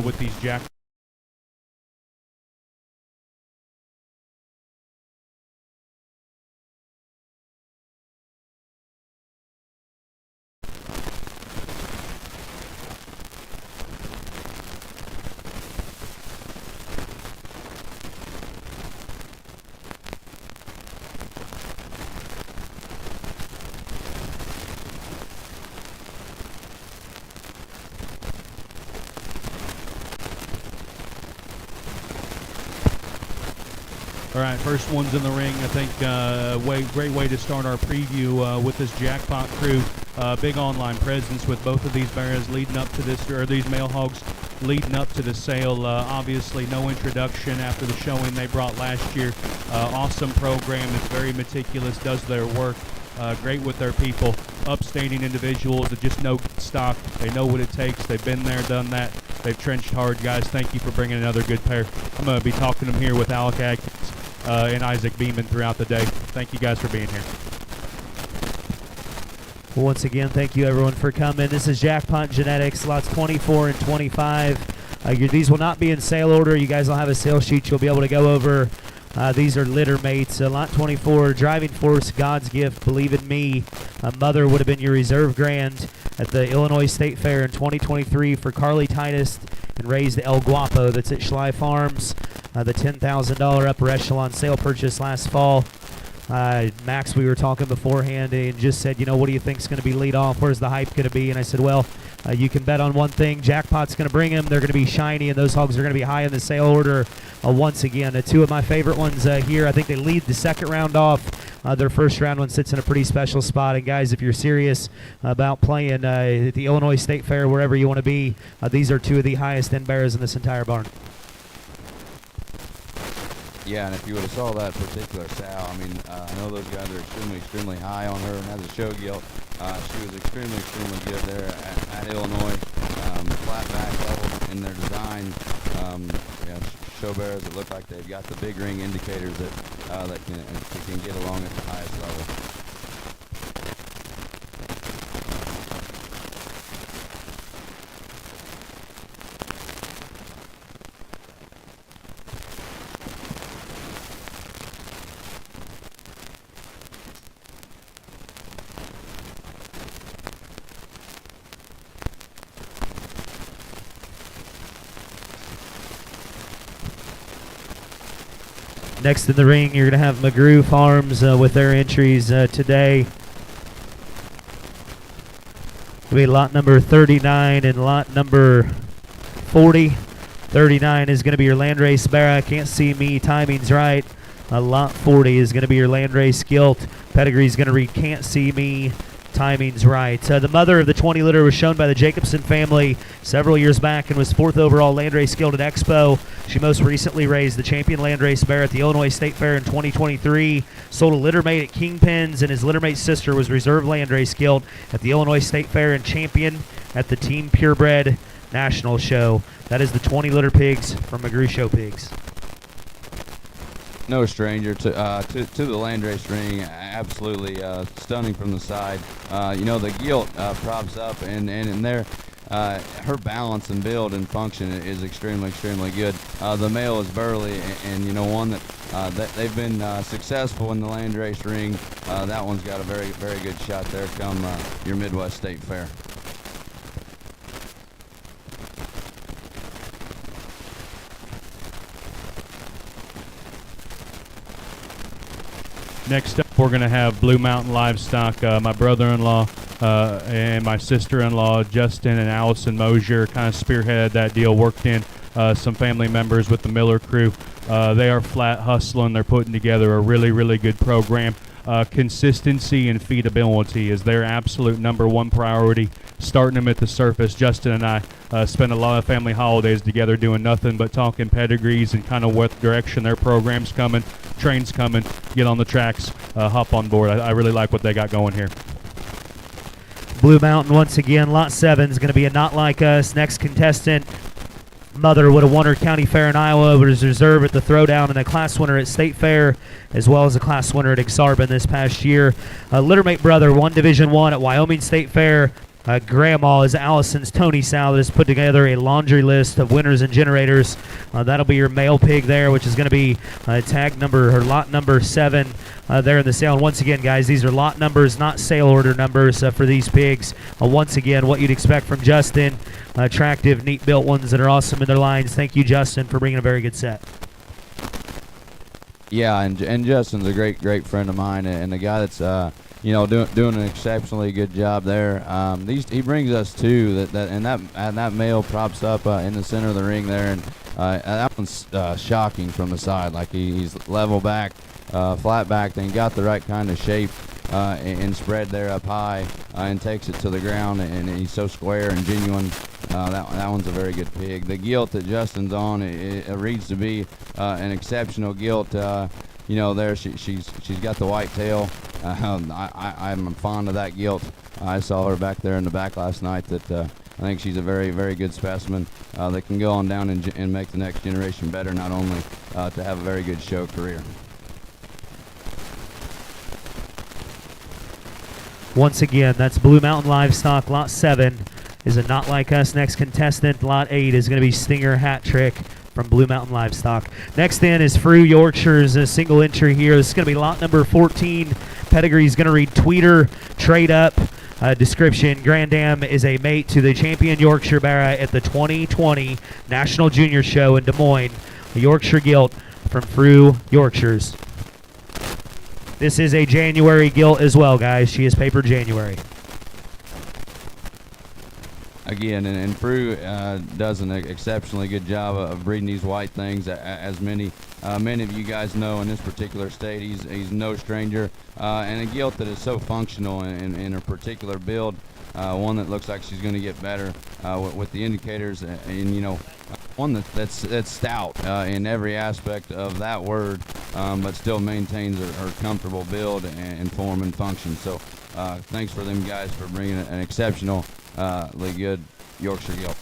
with these jack. All right, first one's in the ring. I think great way to start our preview with this jackpot crew. Big online presence with both of these bears leading up to this, or these male hogs leading up to the sale. Obviously, no introduction after the showing they brought last year. Awesome program. It's very meticulous, does their work. Great with their people. Upstanding individuals that just know stock. They know what it takes. They've been there, done that. They've trenched hard, guys. Thank you for bringing another good pair. I'm going to be talking to them here with Alec Atkins and Isaac Beeman throughout the day. Thank you guys for being here. Well, once again, thank you everyone for coming. This is Jackpot Genetics, lots 24 and 25. These will not be in sale order. You guys will have a sales sheet you'll be able to go over. These are litter mates. Lot 24, Driving Force, God's Gift, Believe in Me. Mother would have been your reserve grand at the Illinois State Fair in 2023 for Carly Titus and raised El Guapo. That's at Schley Farms. The $10,000 upper echelon sale purchase last fall. Max, we were talking beforehand and just said, you know, what do you think is going to be lead off? Where's the hype going to be? And I said, well, you can bet on one thing. Jackpot's going to bring them. They're going to be shiny, and those hogs are going to be high in the sale order once again. Two of my favorite ones here. I think they lead the second round off. Their first round one sits in a pretty special spot. And, guys, if you're serious about playing at the Illinois State Fair, wherever you want to be, these are two of the highest end bears in this entire barn. Yeah, and if you would have saw that particular sow, I mean, I know those guys are extremely high on her and has a show gilt. She was extremely good there at Illinois. Flat back level in their design. Show bears that look like they've got the big ring indicators that can get along at the highest level. Next in the ring, you're going to have McGrew Farms with their entries today. It'll be lot number 39 and lot number 40. 39 is going to be your Landrace Barra. Can't see me. Timing's right. Lot 40 is going to be your Landrace Gilt. Pedigree is going to read Can't See Me. Timing's right. The mother of the 20 litter was shown by the Jacobson family several years back and was 4th overall Landrace Gilt at Expo. She most recently raised the champion Landrace bear at the Illinois State Fair in 2023. Sold a litter mate at Kingpins, and his litter mate's sister was reserve Landrace Gilt at the Illinois State Fair and champion at the Team Purebred National Show. That is the 20 litter pigs from McGrew Show Pigs. No stranger to the Landrace ring. Absolutely stunning from the side. The gilt props up, and there her balance and build and function is extremely good. The male is burly, and one that they've been successful in the Landrace ring. That one's got a very good shot there come your Midwest State Fair. Next up, we're going to have Blue Mountain Livestock. My brother-in-law and my sister-in-law, Justin and Allison Mosier, kind of spearheaded that deal, worked in some family members with the Miller crew. They are flat hustling. They're putting together a really good program. Consistency and feedability is their absolute number one priority. Starting them at the surface, Justin and I spend a lot of family holidays together doing nothing but talking pedigrees and kind of what direction their program's coming, train's coming, get on the tracks, hop on board. I really like what they got going here. Blue Mountain once again, lot 7 is going to be a Not Like Us. Next contestant, mother would have won her county fair in Iowa, but is reserved at the throwdown and a class winner at State Fair, as well as a class winner at Exarban this past year. Littermate brother won Division I at Wyoming State Fair, Grandma is Allison's Tony Sal that has put together a laundry list of winners and generators. That'll be your male pig there, which is going to be tag number or lot number 7 there in the sale. And once again, guys, these are lot numbers, not sale order numbers for these pigs. Once again, what you'd expect from Justin. Attractive, neat built ones that are awesome in their lines. Thank you, Justin, for bringing a very good set. Yeah, and Justin's a great friend of mine, and the guy that's doing an exceptionally good job there. He brings us two that male props up in the center of the ring there, and that one's shocking from the side. Like he's level back, flat back, and got the right kind of shape and spread there up high, and takes it to the ground, and he's so square and genuine. That one's a very good pig. The gilt that Justin's on, it reads to be an exceptional gilt. There she's got the white tail. I'm fond of that gilt. I saw her back there in the back last night. That I think she's a very good specimen that can go on down and make the next generation better. Not only to have a very good show career. Once again, that's Blue Mountain Livestock. Lot 7 is a Not Like Us next contestant. Lot 8 is going to be Stinger Hat Trick from Blue Mountain Livestock. Next in is Frew Yorkshire's a single entry here. This is going to be lot number 14. Pedigree is going to read Tweeter, Trade Up. Description, Grand Dam is a mate to the champion Yorkshire Barra at the 2020 National Junior Show in Des Moines. A Yorkshire gilt from Frew Yorkshire's. This is a January gilt as well, guys. She is paper January. Again, and Frew does an exceptionally good job of breeding these white things. As many of you guys know in this particular state, he's no stranger. And a gilt that is so functional in a particular build, one that looks like she's going to get better with the indicators, and one that's stout in every aspect of that word, but still maintains her comfortable build and form and function. So thanks for them guys for bringing an exceptionally good Yorkshire gilt.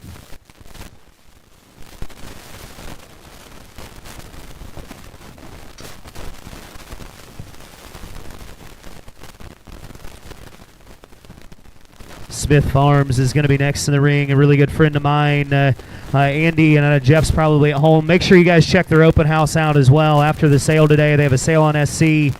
Smith Farms is going to be next in the ring. A really good friend of mine, Andy, and Jeff's probably at home. Make sure you guys check their open house out as well after the sale today. They have a sale on SC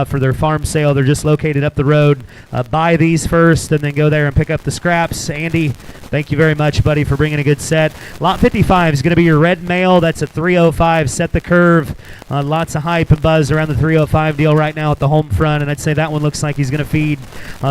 for their farm sale. They're just located up the road. Buy these first and then go there and pick up the scraps. Andy, thank you very much, buddy, for bringing a good set. Lot 55 is going to be your red male. That's a 305. Set the curve. Lots of hype and buzz around the 305 deal right now at the home front, and I'd say that one looks like he's going to feed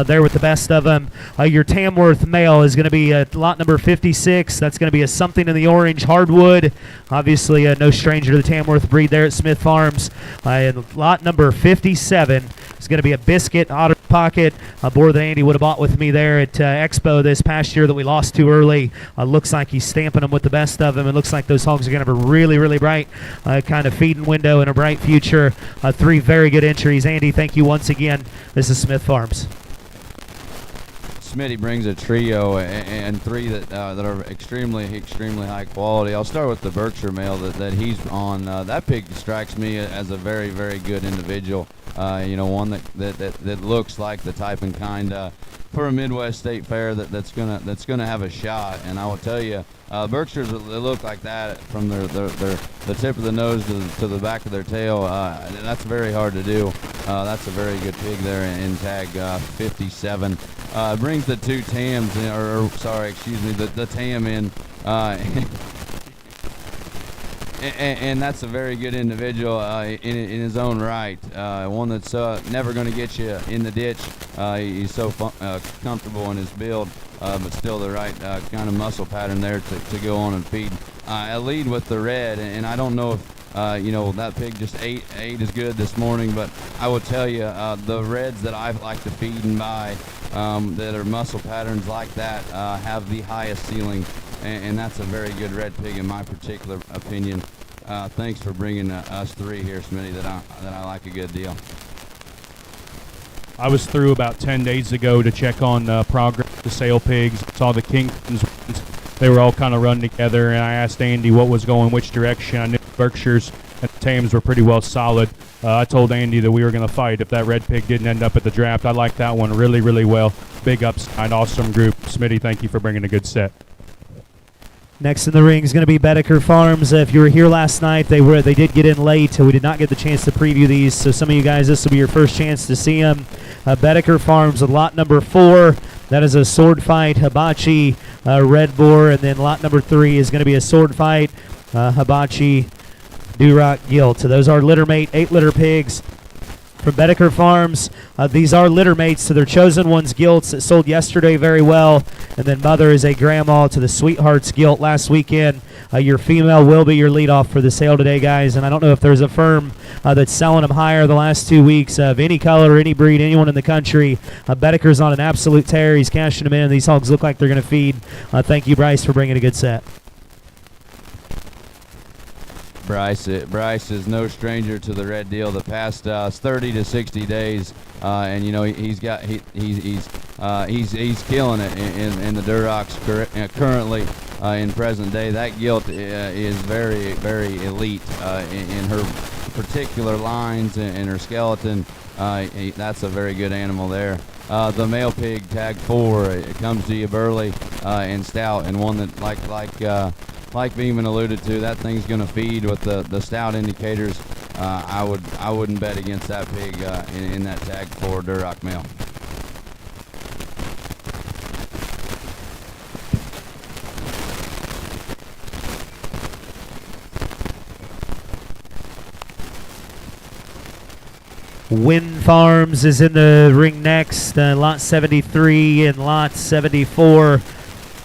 there with the best of them. Your Tamworth male is going to be lot number 56. That's going to be a something in the orange hardwood. Obviously, no stranger to the Tamworth breed there at Smith Farms. And lot number 57 is going to be a biscuit otter pocket, a boar that Andy would have bought with me there at Expo this past year that we lost too early. Looks like he's stamping them with the best of them. It looks like those hogs are going to have a really bright kind of feeding window and a bright future. 3 very good entries. Andy, thank you once again. This is Smith Farms. Smitty brings a trio and 3 that are extremely high quality. I'll start with the Berkshire male that he's on. That pig strikes me as a very good individual. One that looks like the type and kind for a Midwest State Fair that's gonna have a shot. And I will tell you, Berkshires, they look like that from the tip of the nose to the back of their tail. That's very hard to do. That's a very good pig there in tag 57. Brings the 2 tams in, the tam in, and that's a very good individual in his own right. One that's never going to get you in the ditch. He's so comfortable in his build, but still the right kind of muscle pattern there to go on and feed. I lead with the red, and I don't know if that pig just ate as good this morning, but I will tell you, the reds that I like to feed and buy that are muscle patterns like that have the highest ceiling, and that's a very good red pig in my particular opinion. Thanks for bringing us 3 here, Smitty, that I like a good deal. I was through about 10 days ago to check on progress of the sale pigs. Saw the Kingtons. They were all kind of run together, and I asked Andy what was going which direction. I knew Berkshire's and the tams were pretty well solid. I told Andy that we were going to fight if that red pig didn't end up at the draft. I like that one really, really well. Big upside, awesome group. Smitty, thank you for bringing a good set. Next in the ring is going to be Bedecker Farms. If you were here last night, they did get in late. We did not get the chance to preview these, so some of you guys, this will be your first chance to see them. Bedecker Farms with lot number 4. That is a sword fight Hibachi red boar, and then lot number 3 is going to be a sword fight Hibachi Duroc gilt. So those are litter mate 8-litter pigs from Bedecker Farms. These are litter mates to their chosen ones gilts that sold yesterday very well, and then mother is a grandma to the Sweethearts gilt last weekend. Your female will be your leadoff for the sale today, guys, and I don't know if there's a firm that's selling them higher the last 2 weeks of any color, any breed, anyone in the country. Bedecker's on an absolute tear. He's cashing them in. These hogs look like they're going to feed. Thank you, Bryce, for bringing a good set. Bryce is no stranger to the red deal. The past 30 to 60 days, and you know he's killing it in the Durocs currently in present day. That gilt is very, very elite in her particular lines and her skeleton. That's a very good animal there. The male pig, tag 4, it comes to you burly and stout, and one that like Beeman alluded to, that thing's going to feed with the stout indicators. I wouldn't bet against that pig in that tag 4 Duroc male. Wind Farms is in the ring next. Lot 73 and lot 74.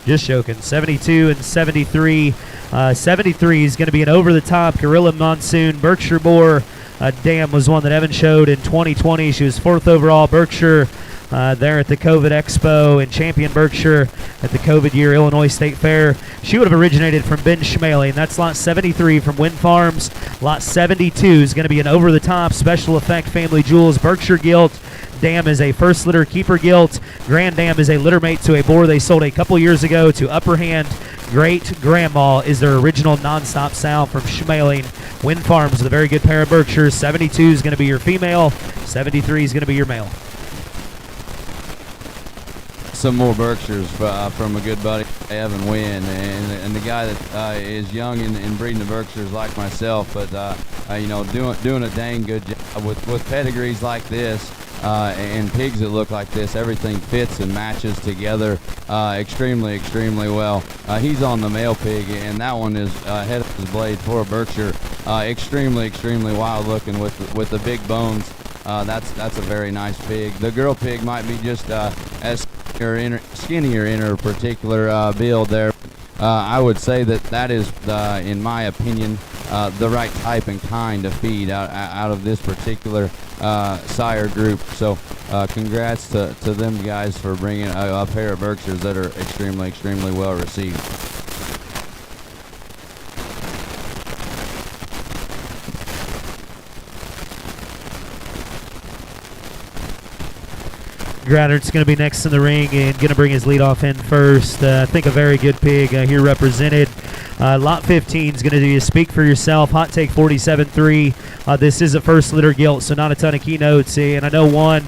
Just joking. 72 and 73. 73 is going to be an over-the-top Gorilla Monsoon. Berkshire Boar Dam was one that Evan showed in 2020. She was 4th overall Berkshire there at the COVID Expo in Champion Berkshire at the COVID year Illinois State Fair. She would have originated from Ben Schmaley, and that's lot 73 from Wind Farms. Lot 72 is going to be an over-the-top special effect Family Jewels Berkshire gilt. Dam is a first litter keeper gilt. Grand Dam is a litter mate to a boar they sold a couple years ago to Upper Hand. Great Grandma is their original nonstop sow from Schmaling. Wind Farms with a very good pair of Berkshires. 72 is going to be your female. 73 is going to be your male. Some more Berkshires from a good buddy, Evan Wynn, and the guy that is young and breeding the Berkshires like myself, but you know, doing a dang good job with pedigrees like this. And pigs that look like this, everything fits and matches together extremely well. He's on the male pig, and that one is head of his blade for a Berkshire. Extremely wild looking with the big bones. That's a very nice pig. The girl pig might be just as skinnier in her particular build there. I would say that is, in my opinion, the right type and kind of feed out of this particular sire group. So congrats to them guys for bringing a pair of Berkshires that are extremely well received. Graddert's going to be next in the ring and going to bring his leadoff in first. I think a very good pig here represented. Lot 15 is going to do you Speak for Yourself. Hot Take 47.3. This is a first litter gilt, so not a ton of keynotes. And I know one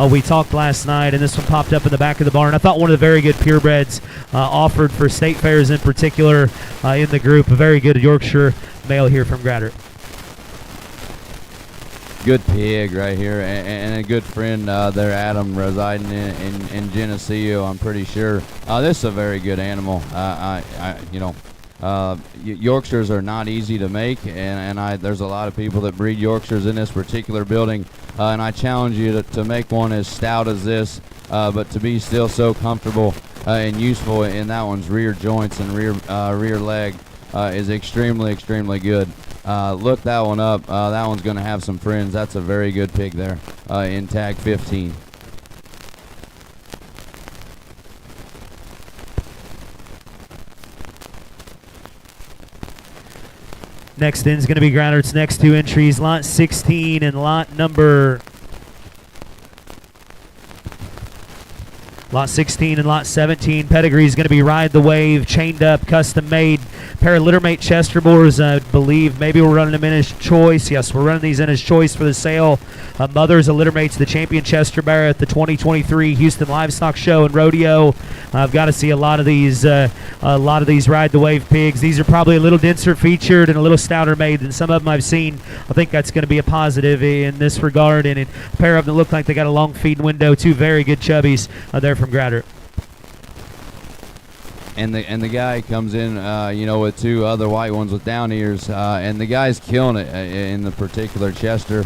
we talked last night, and this one popped up in the back of the barn. I thought one of the very good purebreds offered for state fairs in particular in the group. A very good Yorkshire male here from Graddert. Good pig right here, and a good friend there, Adam, residing in Geneseo, I'm pretty sure. This is a very good animal. Yorkshires are not easy to make, and there's a lot of people that breed Yorkshires in this particular building, and I challenge you to make one as stout as this, but to be still so comfortable and useful in that one's rear joints and rear leg is extremely good. Look that one up. That one's going to have some friends. That's a very good pig there in tag 15. Next in is going to be Graddert's next two entries, lot 16 and lot number Lot 16 and lot 17. Pedigree is going to be Ride the Wave, chained up, custom made. Pair of littermate Chester boars, I believe. Maybe we're running them in as choice. Yes, we're running these in as choice for the sale. Mother's a littermate to the champion Chester bear at the 2023 Houston Livestock Show and Rodeo. I've got to see a lot of these Ride the Wave pigs. These are probably a little denser featured and a little stouter made than some of them I've seen. I think that's going to be a positive in this regard. And a pair of them that look like they got a long feeding window. Two very good chubbies there from Gratter. And the guy comes in, with two other white ones with down ears, and the guy's killing it in the particular Chester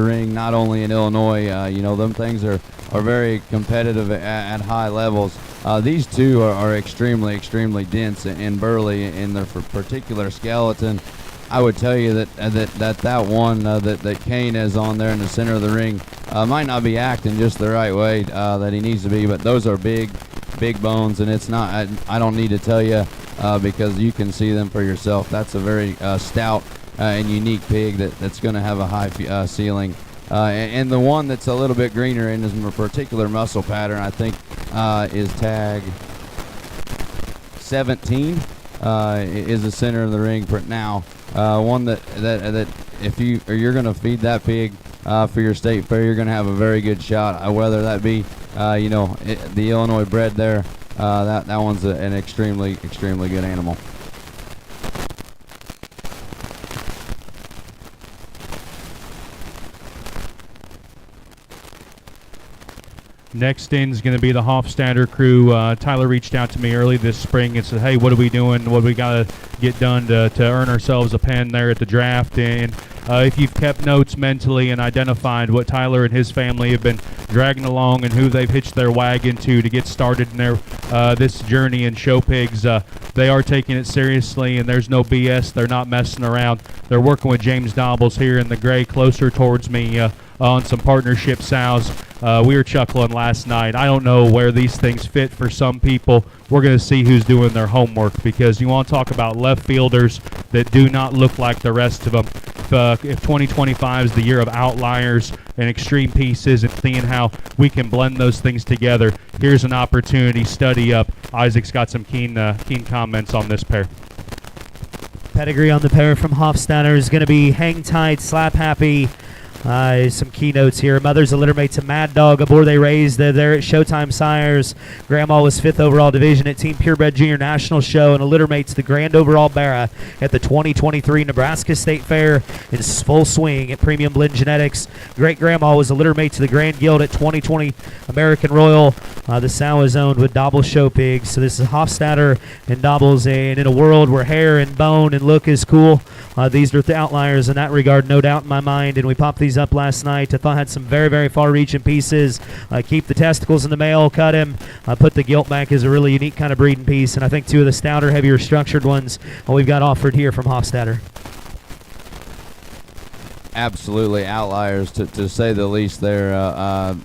ring. Not only in Illinois, them things are very competitive at high levels. These two are extremely dense and burly in their particular skeleton. I would tell you that one that Kane is on there in the center of the ring might not be acting just the right way that he needs to be, but those are big bones, and it's not. I don't need to tell you because you can see them for yourself. That's a very stout and unique pig that's going to have a high ceiling. And the one that's a little bit greener in his particular muscle pattern, I think, is tag 17. Is the center of the ring for now. One that if you're going to feed that pig for your state fair, you're going to have a very good shot. Whether that be the Illinois bred there, that one's an extremely good animal. Next in is going to be the Hofstadter crew. Tyler reached out to me early this spring and said, hey, what are we doing? What do we got to get done to earn ourselves a pen there at the draft? And if you've kept notes mentally and identified what Tyler and his family have been dragging along and who they've hitched their wagon to get started in their this journey in show pigs, they are taking it seriously, and there's no BS. They're not messing around. They're working with James Dobbles here in the gray closer towards me on some partnership sows. We were chuckling last night. I don't know where these things fit for some people. We're going to see who's doing their homework, because you want to talk about left fielders that do not look like the rest of them. If 2025 is the year of outliers and extreme pieces and seeing how we can blend those things together, here's an opportunity. Study up. Isaac's got some keen comments on this pair. Pedigree on the pair from Hofstadter is going to be Hang Tight, Slap Happy. Some keynotes here. Mother's a littermate to Mad Dog, a boar they raised. They're at Showtime Sires. Grandma was 5th overall division at Team Purebred Junior National Show, and a littermate to the Grand Overall Barra at the 2023 Nebraska State Fair in full swing at Premium Blend Genetics. Great Grandma was a littermate to the Grand Guild at 2020 American Royal. The sow is owned with Dobbles Show Pigs. So this is Hofstadter and Dobbles, and in a world where hair and bone and look is cool, these are the outliers in that regard, no doubt in my mind. And we popped these up last night. I thought had some very, very far-reaching pieces. Keep the testicles in the male, cut him, put the gilt back as a really unique kind of breeding piece. And I think two of the stouter, heavier structured ones we've got offered here from Hofstadter. Absolutely outliers, to say the least there,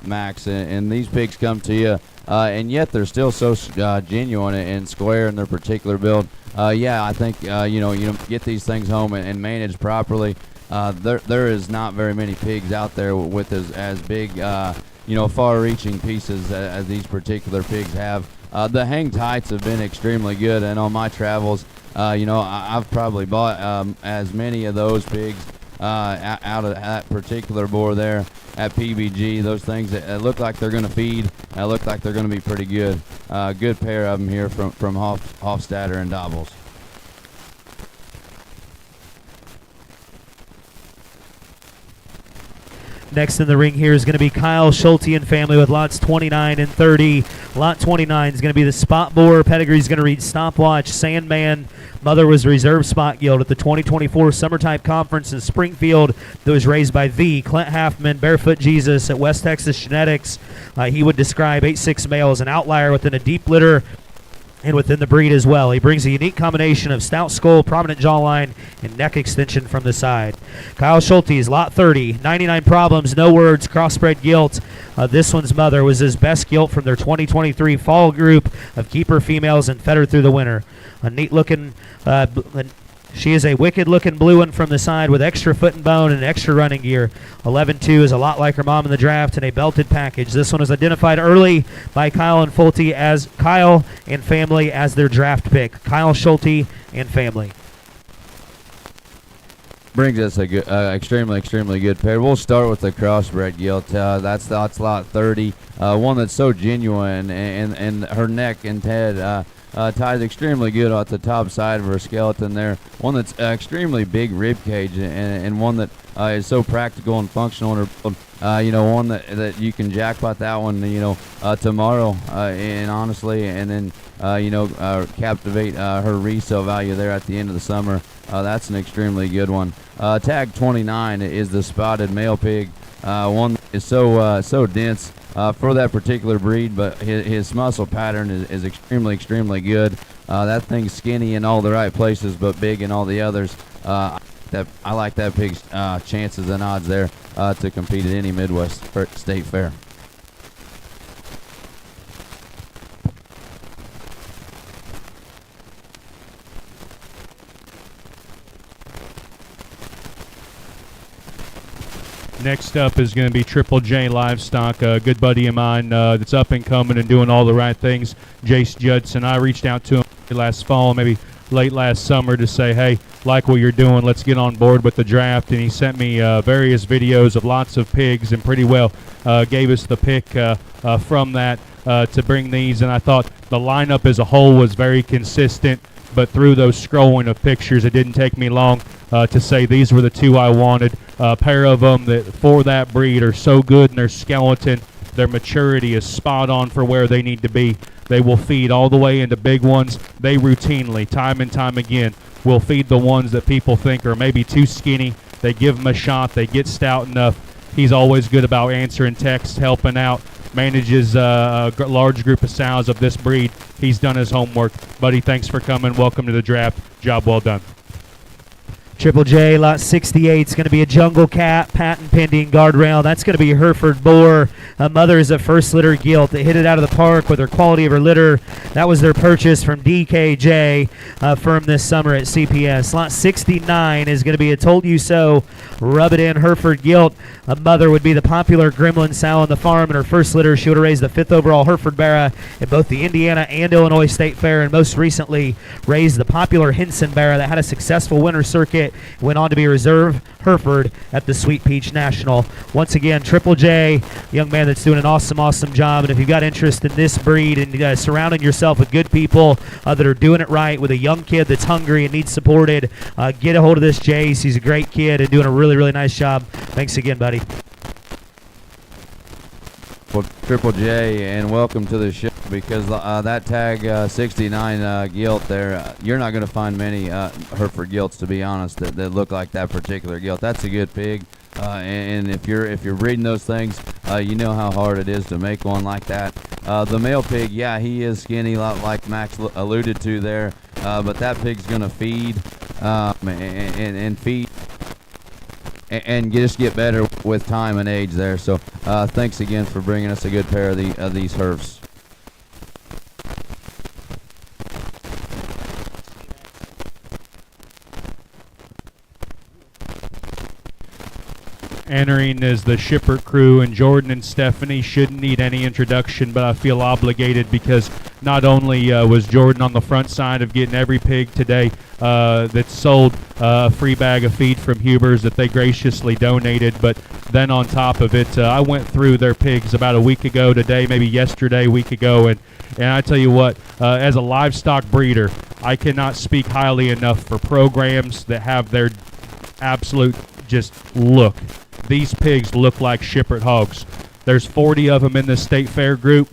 Max. And these pigs come to you, and yet they're still so genuine and square in their particular build. I think you get these things home and manage properly. There is not very many pigs out there with as big, far-reaching pieces as these particular pigs have. The hang tights have been extremely good, and on my travels, I've probably bought as many of those pigs out of that particular boar there at PBG. Those things that look like they're going to feed, look like they're going to be pretty good. Good pair of them here from Hofstadter and Dobbles. Next in the ring here is going to be Kyle Schulte and family with lots 29 and 30. Lot 29 is going to be the Spot Boar. Pedigree is going to read Stopwatch, Sandman. Mother was reserve spot gilt at the 2024 Summertime Conference in Springfield that was raised by the Clint Halfman, Barefoot Jesus at West Texas Genetics. He would describe 8'6" male as an outlier within a deep litter and within the breed as well. He brings a unique combination of stout skull, prominent jawline, and neck extension from the side. Kyle Schulte's lot 30, 99 problems, no words, crossbred gilt. This one's mother was his best gilt from their 2023 fall group of keeper females and fed her through the winter. A neat looking She is a wicked-looking blue one from the side with extra foot and bone and extra running gear. 11-2 is a lot like her mom in the draft and a belted package. This one is identified early by Kyle and Fulte as Kyle and family as their draft pick. Kyle Schulte and family. Brings us a good, extremely good pair. We'll start with the crossbred gilt. That's lot 30. One that's so genuine, and her neck and head ties extremely good at the top side of her skeleton there. One that's extremely big rib cage, and one that is so practical and functional in her build. One that you can jackpot that one, tomorrow, and honestly, and then, captivate her resale value there at the end of the summer. That's an extremely good one. Tag 29 is the spotted male pig. One that is so dense for that particular breed, but his muscle pattern is extremely good. That thing's skinny in all the right places, but big in all the others. I like that pig's chances and odds there to compete at any Midwest State Fair. Next up is going to be Triple J Livestock, a good buddy of mine that's up and coming and doing all the right things, Jace Judson. I reached out to him last fall, maybe late last summer, to say, hey, like what you're doing, let's get on board with the draft. And he sent me various videos of lots of pigs and pretty well gave us the pick from that to bring these. And I thought the lineup as a whole was very consistent, but through those scrolling of pictures, it didn't take me long to say these were the two I wanted. A pair of them that for that breed are so good in their skeleton. Their maturity is spot on for where they need to be. They will feed all the way into big ones. They routinely, time and time again, will feed the ones that people think are maybe too skinny. They give them a shot. They get stout enough. He's always good about answering texts, helping out, manages a large group of sows of this breed. He's done his homework. Buddy, thanks for coming. Welcome to the draft. Job well done. Triple J, lot 68 is going to be a jungle cat, patent pending guardrail. That's going to be Hereford Boar. Mother is a first litter gilt. They hit it out of the park with her quality of her litter. That was their purchase from DKJ firm this summer at CPS. Lot 69 is going to be a Told You So, rub it in Hereford gilt. A mother would be the popular Gremlin sow on the farm. In her first litter, she would have raised the 5th overall Hereford Barra in both the Indiana and Illinois State Fair, and most recently raised the popular Henson Barra that had a successful winter circuit. Went on to be reserve Hereford at the Sweet Peach National. Once again, Triple J, young man that's doing an awesome job. And if you've got interest in this breed and surrounding yourself with good people that are doing it right, with a young kid that's hungry and needs supported, get a hold of this Jace. He's a great kid and doing a really nice job. Thanks again, buddy. Well, Triple J, and welcome to the show, because that tag 69 gilt there, you're not going to find many Hereford gilts, to be honest, that look like that particular gilt. That's a good pig, and if you're breeding those things, you know how hard it is to make one like that. The male pig, yeah, he is skinny, like Max alluded to there, but that pig's going to feed and feed. And just get better with time and age there. So thanks again for bringing us a good pair of these Herfs. Entering is the Shippert crew, and Jordan and Stephanie shouldn't need any introduction, but I feel obligated because not only was Jordan on the front side of getting every pig today that's sold a free bag of feed from Huber's that they graciously donated, but then on top of it, I went through their pigs about a week ago today, maybe yesterday, a week ago, and I tell you what, as a livestock breeder, I cannot speak highly enough for programs that have their absolute just look. These pigs look like Shippert hogs. There's 40 of them in the state fair group.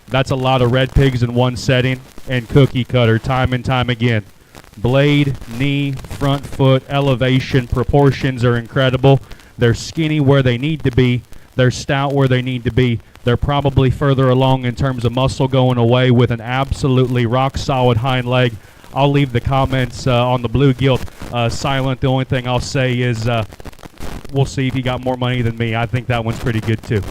That's a lot of red pigs in one setting, and cookie cutter time and time again. Blade, knee, front foot, elevation, proportions are incredible. They're skinny where they need to be. They're stout where they need to be. They're probably further along in terms of muscle going away with an absolutely rock-solid hind leg. I'll leave the comments on the blue gilt silent. The only thing I'll say is we'll see if he got more money than me. I think that one's pretty good too.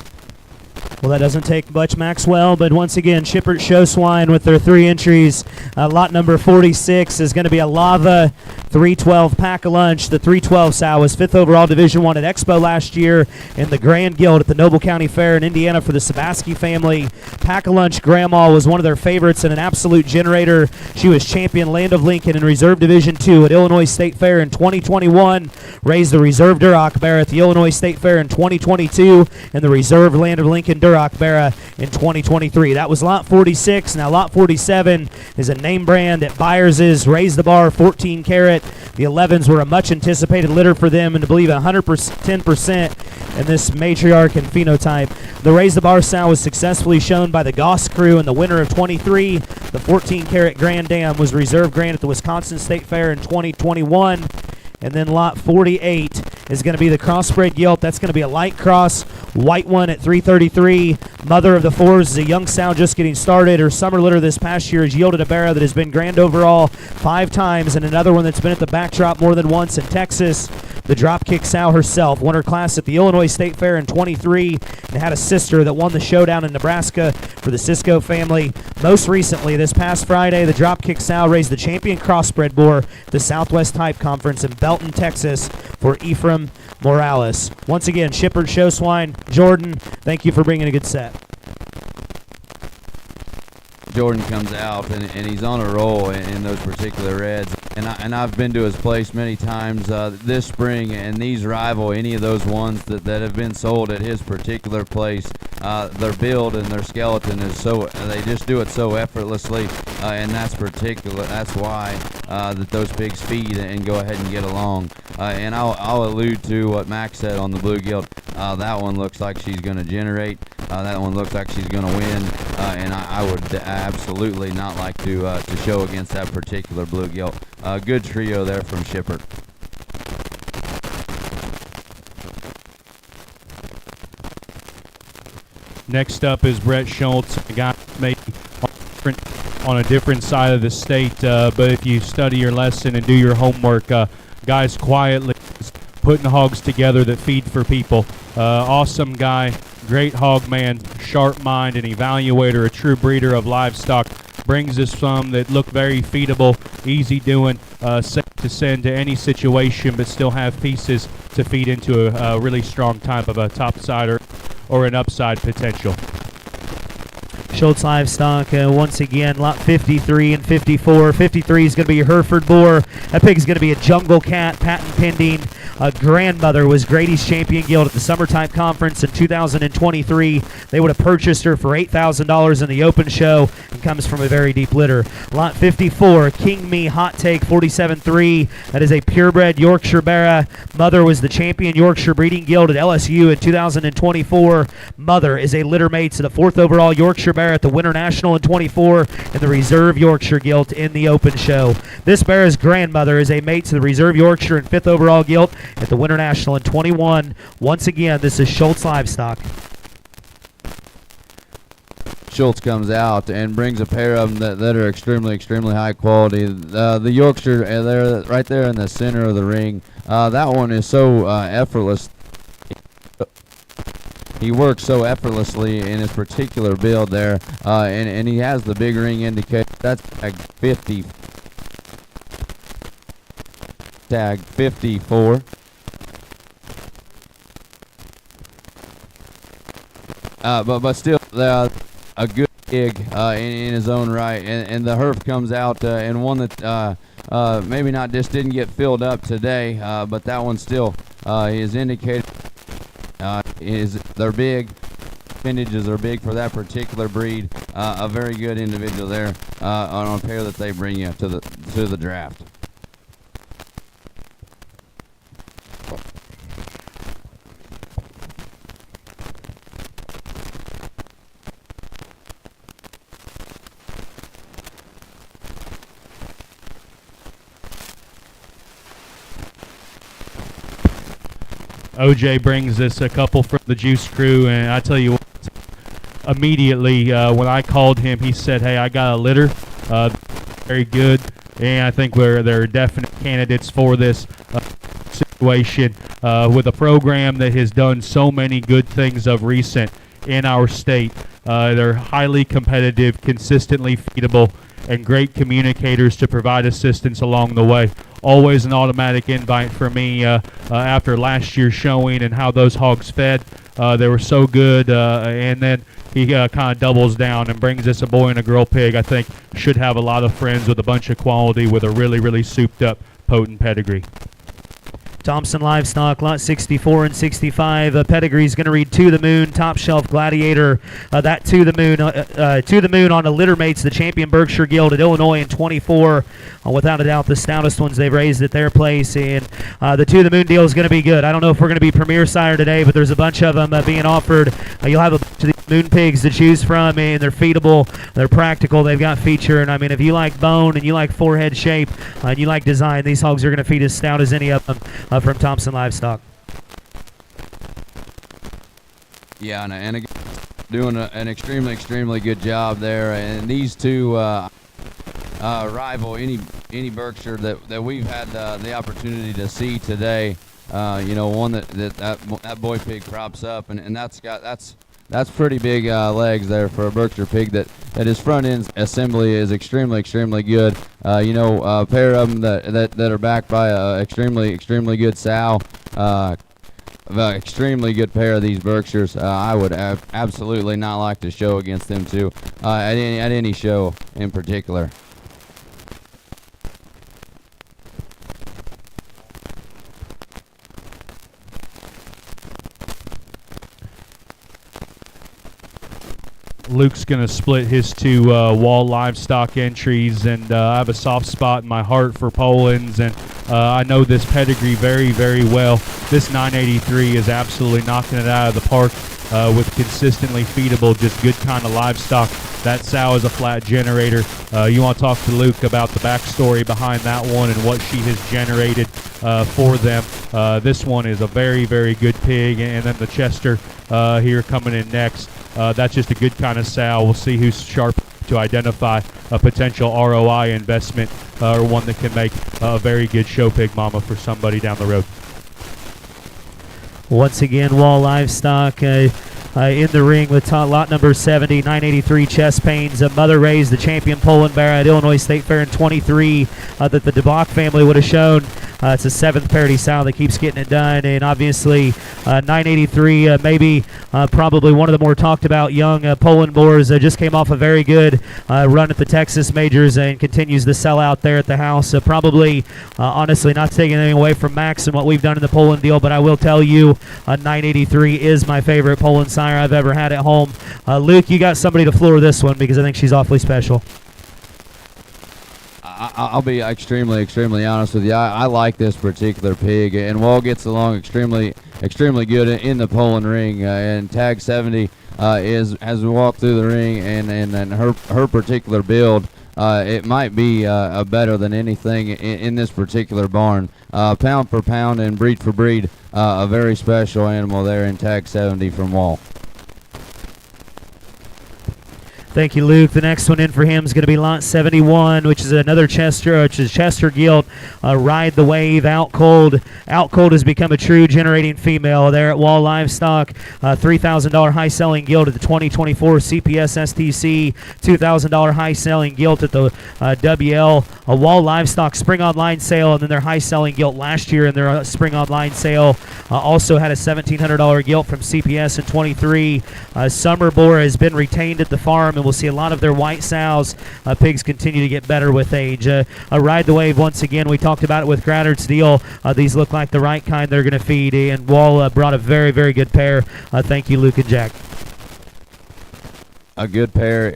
Well, that doesn't take much, Maxwell, but once again, Shippert Show Swine with their 3 entries. Lot number 46 is going to be a Lava 312 Pack-A-Lunch. The 312 sow was 5th overall Division I at Expo last year in the Grand Guild at the Noble County Fair in Indiana for the Sabaski family. Pack-A-Lunch Grandma was one of their favorites and an absolute generator. She was champion Land of Lincoln in Reserve Division II at Illinois State Fair in 2021, raised the Reserve Duroc Bear at the Illinois State Fair in 2022, and the Reserve Land of Lincoln Duroc Bear in 2023. That was lot 46. Now lot 47 is a name brand at Byers' Raise the Bar 14 Carat. The 11s were a much anticipated litter for them, and to believe 110% in this matriarch and phenotype. The Raise the Bar sow was successfully shown by the Goss crew in the winter of 23. The 14 Carat Grand Dam was Reserve Grand at the Wisconsin State Fair in 2021. And then lot 48 is going to be the crossbred gilt. That's going to be a light cross, white one at 333. Mother of the Fours is a young sow just getting started. Her summer litter this past year has yielded a barrow that has been grand overall 5 times, and another one that's been at the backdrop more than once in Texas. The Dropkick sow herself won her class at the Illinois State Fair in 23 and had a sister that won the showdown in Nebraska for the Cisco family. Most recently, this past Friday, the Dropkick sow raised the champion crossbred boar at the Southwest Type Conference in Belton, Texas for Ephraim Morales. Once again, Shippard Show Swine, Jordan, thank you for bringing a good set. Jordan comes out and he's on a roll in those particular reds, and I've been to his place many times this spring, and these rival any of those ones that have been sold at his particular place. Their build and their skeleton is so, they just do it so effortlessly, and that's why that those pigs feed and go ahead and get along. And I'll allude to what Max said on the blue gilt. That one looks like she's going to generate. That one looks like she's going to win, and I would absolutely not like to show against that particular blue gilt. Good trio there from Shippard. Next up is Brett Schultz, a guy maybe on a different side of the state, but if you study your lesson and do your homework, guys quietly putting hogs together that feed for people. Awesome guy, great hog man, sharp mind, an evaluator, a true breeder of livestock. Brings us some that look very feedable, easy doing, safe to send to any situation, but still have pieces to feed into a really strong type of a topside or an upside potential. Schultz Livestock, once again, lot 53 and 54. 53 is going to be your Hereford boar. That pig is going to be a jungle cat, patent pending. Grandmother was Grady's Champion Guild at the Summertime Conference in 2023. They would have purchased her for $8,000 in the open show and comes from a very deep litter. Lot 54, King Me Hot Take 47-3. That is a purebred Yorkshire Barra. Mother was the Champion Yorkshire Breeding Guild at LSU in 2024. Mother is a litter mate to the 4th overall Yorkshire Barra at the Winter National in 24 and the Reserve Yorkshire Gilt in the open show. This Barra's grandmother is a mate to the Reserve Yorkshire and 5th overall Gilt at the Winter National in 21. Once again, this is Schultz Livestock. Schultz comes out and brings a pair of them that are extremely high quality. The Yorkshire, they're right there in the center of the ring. That one is so effortless. He works so effortlessly in his particular build there, and he has the big ring indicator. That's tag 50. Tag 54. But still, a good pig in his own right, and the Herf comes out and one that maybe not just didn't get filled up today, but that one still is indicated. They're big. Appendages are big for that particular breed. A very good individual there on a pair that they bring you to the draft. OJ brings us a couple from the Juice Crew, and I tell you what, immediately when I called him, he said, "Hey, I got a litter, very good," and I think they're definite candidates for this situation with a program that has done so many good things of recent in our state. They're highly competitive, consistently feedable, and great communicators to provide assistance along the way. Always an automatic invite for me after last year's showing and how those hogs fed. They were so good, and then he kind of doubles down and brings us a boy and a girl pig. I think should have a lot of friends with a bunch of quality with a really, really souped up, potent pedigree. Thompson Livestock, lot 64 and 65. Pedigree is going to read To the Moon, Top Shelf Gladiator. That To the Moon on a litter mates the champion Berkshire Guild at Illinois in 24. Without a doubt, the stoutest ones they've raised at their place. And the To the Moon deal is going to be good. I don't know if we're going to be Premier Sire today, but there's a bunch of them being offered. You'll have a bunch of these Moon pigs to choose from, and they're feedable, they're practical, they've got feature. And I mean, if you like bone and you like forehead shape and you like design, these hogs are going to feed as stout as any of them. From Thompson Livestock. Yeah, and again, doing an extremely good job there. And these two rival any Berkshire that we've had the opportunity to see today. One that boy pig props up, and that's pretty big legs there for a Berkshire pig that his front end assembly is extremely good. A pair of them that are backed by a extremely good sow. Extremely good pair of these Berkshires. I would absolutely not like to show against them too at any show in particular. Luke's going to split his two wall livestock entries, and I have a soft spot in my heart for Poland's, and I know this pedigree very, very well. This 983 is absolutely knocking it out of the park with consistently feedable, just good kind of livestock. That sow is a flat generator. You want to talk to Luke about the backstory behind that one and what she has generated for them. This one is a very, very good pig, and then the Chester here coming in next. That's just a good kind of sow. We'll see who's sharp to identify a potential ROI investment or one that can make a very good show pig mama for somebody down the road. Once again, Wall Livestock in the ring with lot number 70, 983 chest pains. Mother raised the champion Poland bear at Illinois State Fair in 23 that the DeBach family would have shown. It's a seventh parity sow that keeps getting it done, and obviously 983 maybe probably one of the more talked about young Poland boars. Just came off a very good run at the Texas Majors and continues to sell out there at the house. Probably honestly not taking anything away from Max and what we've done in the Poland deal, but I will tell you 983 is my favorite Poland sire I've ever had at home. Luke, you got somebody to floor this one because I think she's awfully special. I'll be extremely honest with you. I like this particular pig, and Wall gets along extremely good in the Poland ring. And tag 70 has walked through the ring, and her particular build, it might be better than anything in this particular barn. Pound for pound and breed for breed, a very special animal there in tag 70 from Wall. Thank you, Luke. The next one in for him is going to be lot 71, which is another Chester, which is Chester Gilt. Ride the Wave, Out Cold. Out Cold has become a true generating female there at Wall Livestock. $3,000 high selling gilt at the 2024 CPS STC. $2,000 high selling gilt at the WL. Wall Livestock spring online sale, and then their high selling gilt last year in their spring online sale. Also had a $1,700 gilt from CPS in 23. Summer boar has been retained at the farm, and we'll see a lot of their white sows. Pigs continue to get better with age. Ride the Wave, once again, we talked about it with Gradard's deal. These look like the right kind they're going to feed, and Wall brought a very, very good pair. Thank you, Luke and Jack. A good pair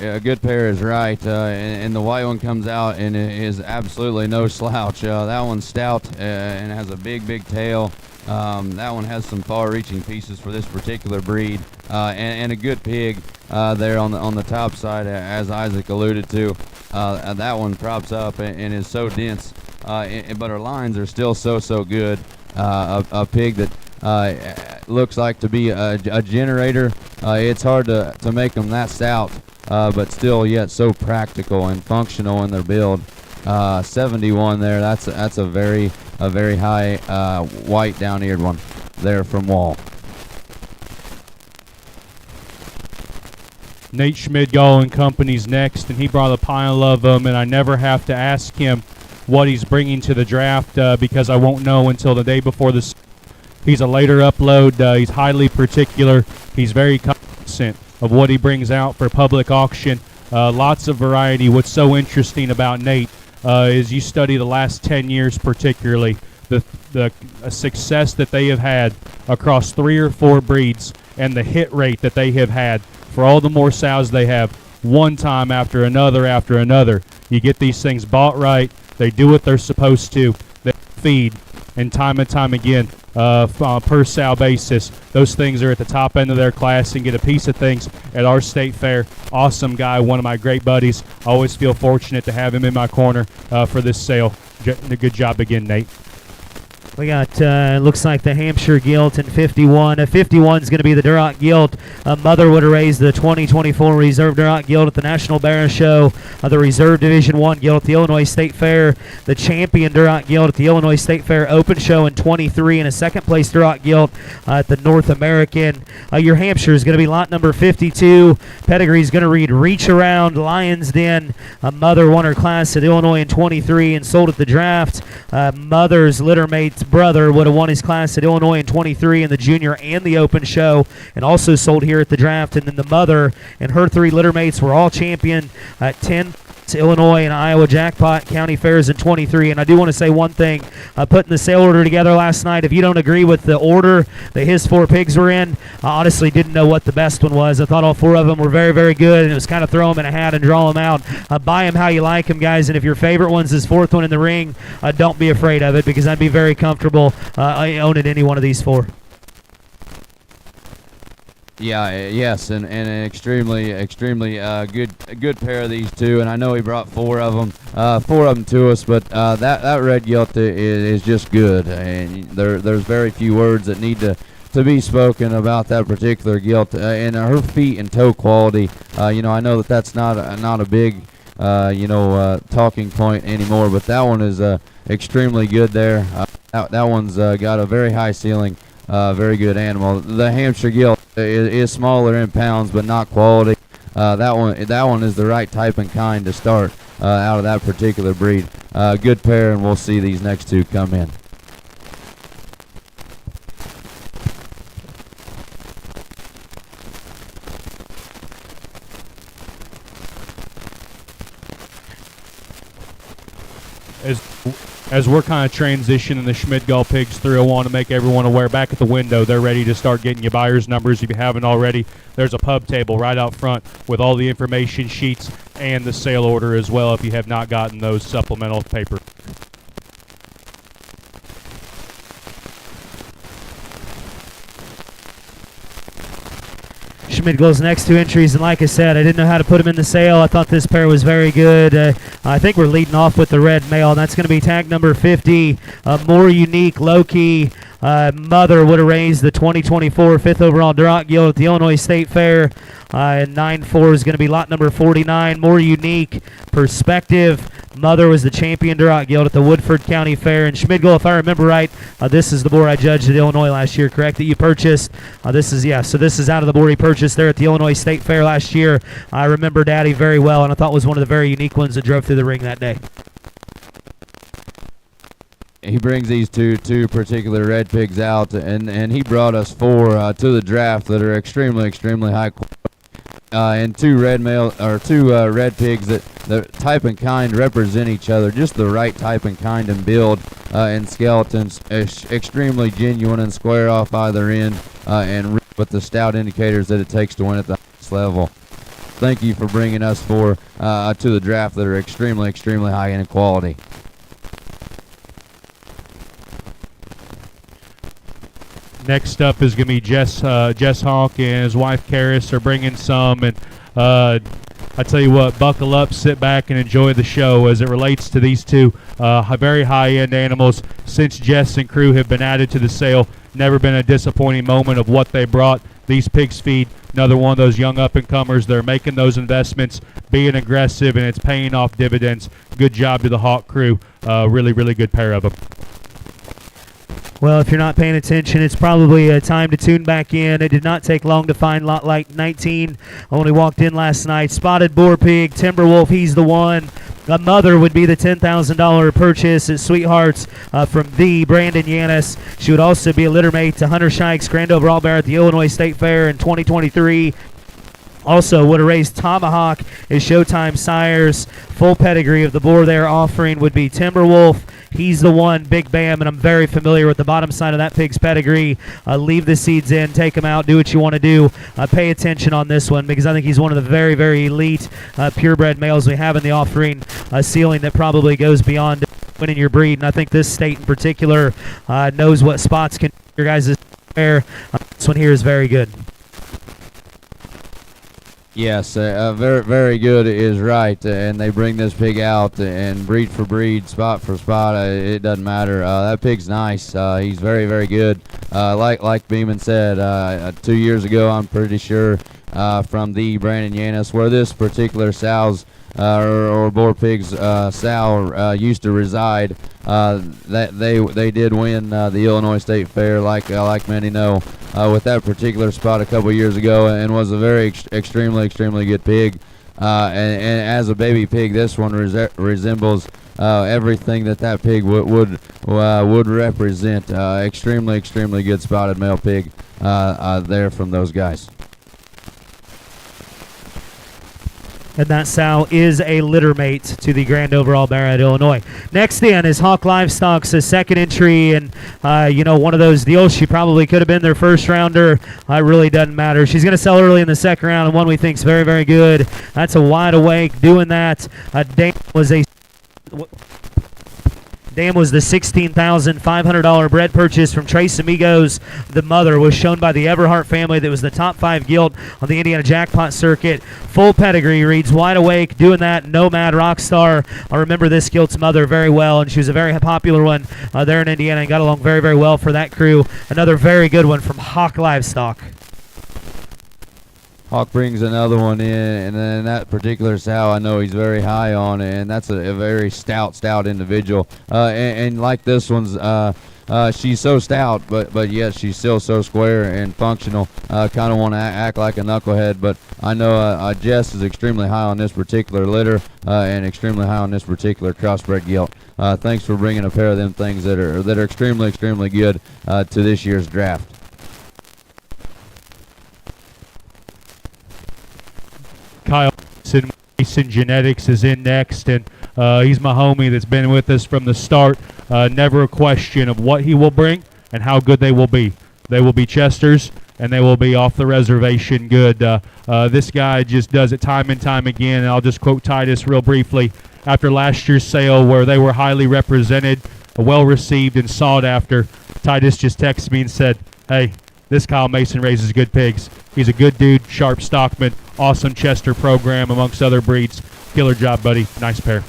is right, and the white one comes out and it is absolutely no slouch. That one's stout and has a big tail. That one has some far-reaching pieces for this particular breed, and a good pig there on the top side, as Isaac alluded to. That one props up and is so dense, but her lines are still so good. A pig that looks like to be a generator. It's hard to make them that stout, but still yet so practical and functional in their build. 71 there. That's a very high white down-eared one there from Wall. Nate Schmidgall and company's next, and he brought a pile of them, and I never have to ask him what he's bringing to the draft because I won't know until the day before this. He's a later upload. He's highly particular. He's very cognizant of what he brings out for public auction. Lots of variety. What's so interesting about Nate is you study the last 10 years particularly, the success that they have had across 3 or 4 breeds and the hit rate that they have had for all the more sows they have, one time after another. You get these things bought right. They do what they're supposed to. They feed, and time again, on a per sow basis, those things are at the top end of their class and get a piece of things at our state fair. Awesome guy, one of my great buddies. I always feel fortunate to have him in my corner for this sale. Good job again, Nate. We got, looks like the Hampshire Gilt in 51. 51 is going to be the Duroc Gilt. Mother would have raised the 2024 Reserve Duroc Gilt at the National Barrow Show, the Reserve Division 1 Gilt at the Illinois State Fair, the Champion Duroc Gilt at the Illinois State Fair Open Show in 23, and a second-place Duroc Gilt at the North American. Your Hampshire is going to be lot number 52. Pedigree is going to read Reach Around, Lion's Den. Mother won her class at Illinois in 23 and sold at the draft. Mother's littermate's brother would have won his class at Illinois in 23 in the junior and the open show, and also sold here at the draft. And then the mother and her 3 littermates were all champion at 10 Illinois and Iowa jackpot county fairs in 23. And I do want to say one thing, putting the sale order together last night, if you don't agree with the order that his 4 pigs were in, I honestly didn't know what the best one was. I thought all 4 of them were very, very good, and it was kind of throw them in a hat and draw them out. Buy them how you like them, guys, and if your favorite one's his 4th one in the ring, don't be afraid of it, because I'd be very comfortable owning any one of these 4. Yeah, yes, and an extremely good pair of these two, and I know he brought 4 of them to us, but that red gilt is just good, and there's very few words that need to be spoken about that particular gilt, and her feet and toe quality. I know that's not a big talking point anymore, but that one is extremely good there. That one's got a very high ceiling. Very good animal. The Hampshire Gilt is smaller in pounds, but not quality. That one is the right type and kind to start out of that particular breed. Good pair, and we'll see these next 2 come in. As we're kind of transitioning the Schmidgall pigs through, I want to make everyone aware, back at the window, they're ready to start getting you buyer's numbers. If you haven't already, there's a pub table right out front with all the information sheets and the sale order as well if you have not gotten those supplemental paper. Schmidgall's next 2 entries, and like I said, I didn't know how to put them in the sale. I thought this pair was very good. I think we're leading off with the red male, and that's going to be tag number 50. More unique, low-key. Mother would have raised the 2024 5th overall Duroc Gilt at the Illinois State Fair. And 9-4 is going to be lot number 49. More unique, perspective. Mother was the champion Duroc Gilt at the Woodford County Fair. And Schmidgall, if I remember right, this is the boar I judged at Illinois last year, correct, that you purchased? So this is out of the boar he purchased there at the Illinois State Fair last year. I remember Daddy very well, and I thought was one of the very unique ones that drove through the ring that day. He brings these two particular red pigs out, and he brought us 4 to the draft that are extremely high quality. And 2 red pigs that the type and kind represent each other, just the right type and kind and build, and skeletons, extremely genuine and square off either end, and with the stout indicators that it takes to win at the highest level. Thank you for bringing us 4 to the draft that are extremely high in quality. Next up is going to be Jess Hawk and his wife Karis are bringing some, and I tell you what, buckle up, sit back, and enjoy the show as it relates to these 2 very high-end animals. Since Jess and crew have been added to the sale, never been a disappointing moment of what they brought. These pigs feed another one of those young up-and-comers. They're making those investments, being aggressive, and it's paying off dividends. Good job to the Hawk crew. Really good pair of them. Well, if you're not paying attention, it's probably time to tune back in. It did not take long to find lot like 19. Only walked in last night. Spotted Boar Pig, Timberwolf, he's the one. A mother would be the $10,000 purchase at Sweethearts from the Brandon Yanis. She would also be a litter mate to Hunter Shikes, Grand Overall Bear at the Illinois State Fair in 2023. Also would have raised Tomahawk is Showtime Sires. Full pedigree of the boar they're offering would be Timberwolf. He's the one, Big Bam, and I'm very familiar with the bottom side of that pig's pedigree. Leave the seeds in, take them out, do what you want to do. Pay attention on this one because I think he's one of the very, very elite purebred males we have in the offering. A ceiling that probably goes beyond winning your breed, and I think this state in particular knows what spots can your guys' fair. This one here is very good. Yes, very, very good is right, and they bring this pig out and breed for breed, spot for spot. It doesn't matter. That pig's nice. He's very, very good. Like Beeman said 2 years ago, I'm pretty sure from the Brandon Yanis, where this particular sow's or boar pig's sow used to reside. That they did win the Illinois State Fair, like many know, with that particular spot a couple years ago, and was a very extremely good pig. And as a baby pig, this one resembles everything that pig would represent. Extremely good spotted male pig there from those guys. And that sow is a litter mate to the Grand Overall Bear at Illinois. Next in is Hawk Livestock's second entry, and one of those deals. She probably could have been their first rounder. It really doesn't matter. She's going to sell early in the second round, and one we think is very, very good. That's a Wide Awake doing that. Dan was the $16,500 bred purchase from Trace Amigos. The mother was shown by the Everhart family that was the top 5 gilt on the Indiana Jackpot circuit. Full pedigree, reads Wide Awake, doing that, Nomad Rockstar. I remember this gilt's mother very well, and she was a very popular one there in Indiana and got along very, very well for that crew. Another very good one from Hawk Livestock. Hawk brings another one in, and then that particular sow I know he's very high on, and that's a very stout individual. And like this one's, she's so stout, but yet she's still so square and functional. Kind of want to act like a knucklehead, but I know Jess is extremely high on this particular litter and extremely high on this particular crossbred gilt. Thanks for bringing a pair of them things that are extremely good to this year's draft. Kyle Mason Genetics is in next, and he's my homie that's been with us from the start. Never a question of what he will bring and how good they will be. They will be Chesters, and they will be off the reservation good. This guy just does it time and time again, and I'll just quote Titus real briefly. After last year's sale where they were highly represented, well received, and sought after, Titus just texted me and said, hey, this Kyle Mason raises good pigs. He's a good dude, sharp stockman, awesome Chester program amongst other breeds. Killer job, buddy. Nice pair.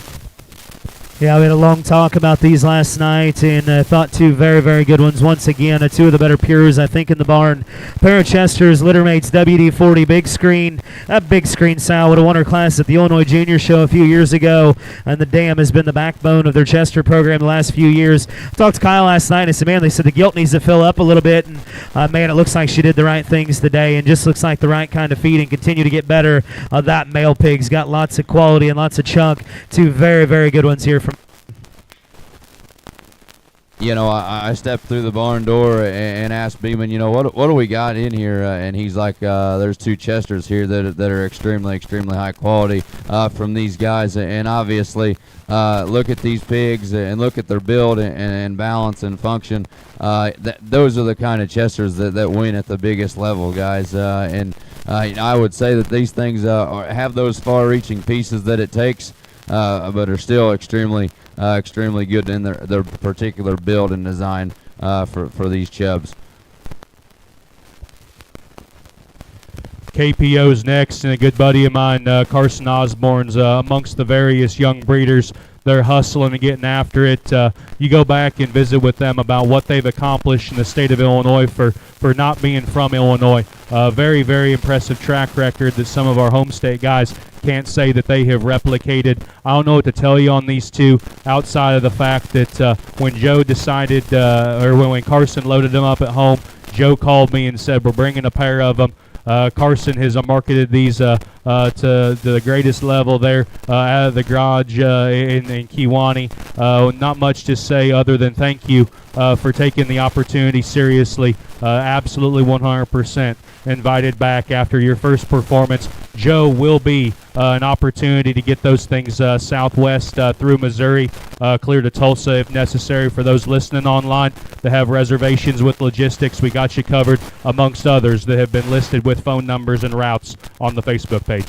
Yeah, we had a long talk about these last night, and thought two very, very good ones. Once again, two of the better pures, I think, in the barn. Pair of Chesters, Littermates WD-40 big screen. That big screen sow would have won her class at the Illinois Junior Show a few years ago, and the dam has been the backbone of their Chester program the last few years. I talked to Kyle last night, and I said, man, they said the gilt needs to fill up a little bit, and man, it looks like she did the right things today, and just looks like the right kind of feed, and continue to get better. That male pig's got lots of quality and lots of chunk. Two very, very good ones here from. I stepped through the barn door and asked Beeman, what do we got in here? And he's like, there's two Chesters here that are extremely high quality from these guys. And obviously, look at these pigs and look at their build and balance and function. Those are the kind of Chesters that win at the biggest level, guys. And I would say that these things have those far-reaching pieces that it takes, but are still extremely good in their particular build and design for these chubs. KPO's next, and a good buddy of mine, Carson Osborne's amongst the various young breeders they're hustling and getting after it. You go back and visit with them about what they've accomplished in the state of Illinois for not being from Illinois. Very, very impressive track record that some of our home state guys can't say that they have replicated. I don't know what to tell you on these two outside of the fact that when Joe decided, or when Carson loaded them up at home, Joe called me and said, we're bringing a pair of them. Carson has marketed these to the greatest level there out of the garage in Kewanee. Not much to say other than thank you for taking the opportunity seriously. Absolutely 100% invited back after your first performance. Joe will be an opportunity to get those things southwest through Missouri, clear to Tulsa if necessary. For those listening online that have reservations with logistics, we got you covered, amongst others that have been listed with phone numbers and routes on the Facebook page.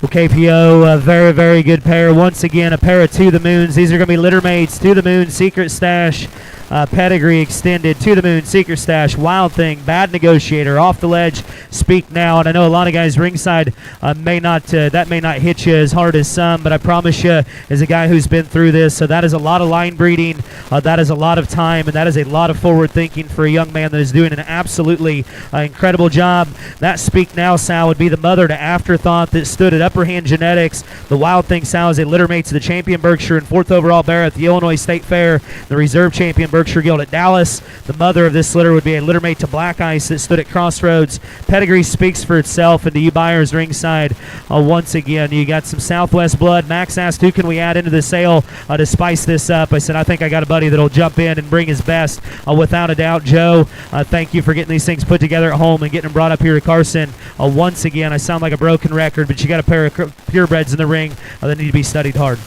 Well, KPO, a very, very good pair. Once again, a pair of To the Moons. These are going to be litter mates. To the Moon, Secret Stash, Pedigree Extended, To the Moon, Secret Stash, Wild Thing, Bad Negotiator, Off the Ledge, Speak Now. And I know a lot of guys ringside that may not hit you as hard as some, but I promise you, as a guy who's been through this, so that is a lot of line breeding, that is a lot of time, and that is a lot of forward thinking for a young man that is doing an absolutely incredible job. That Speak Now sow would be the mother to Afterthought that stood at Upper Hand Genetics. The Wild Thing sow is a litter mate to the champion Berkshire and 4th overall bear at the Illinois State Fair, the reserve champion Berkshire Guild at Dallas. The mother of this litter would be a litter mate to Black Ice that stood at Crossroads. Pedigree speaks for itself, and to you buyers ringside, once again, you got some Southwest blood. Max asked, who can we add into the sale to spice this up? I said, I think I got a buddy that'll jump in and bring his best, without a doubt. Joe, thank you for getting these things put together at home and getting them brought up here to Carson. Once again, I sound like a broken record, but you got a pair of purebreds in the ring that need to be studied hard.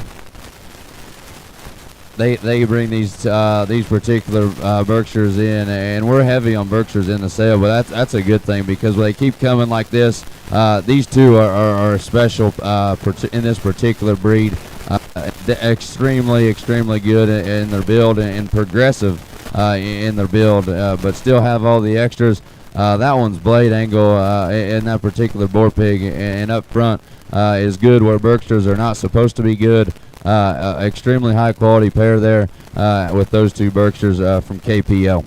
They bring these particular Berkshires in, and we're heavy on Berkshires in the sale, but that's a good thing because when they keep coming like this, these two are special in this particular breed. Extremely good in their build and progressive in their build, but still have all the extras. That one's blade angle in that particular boar pig and up front is good where Berkshires are not supposed to be good. Extremely high quality pair there with those two Berkshires from KPO.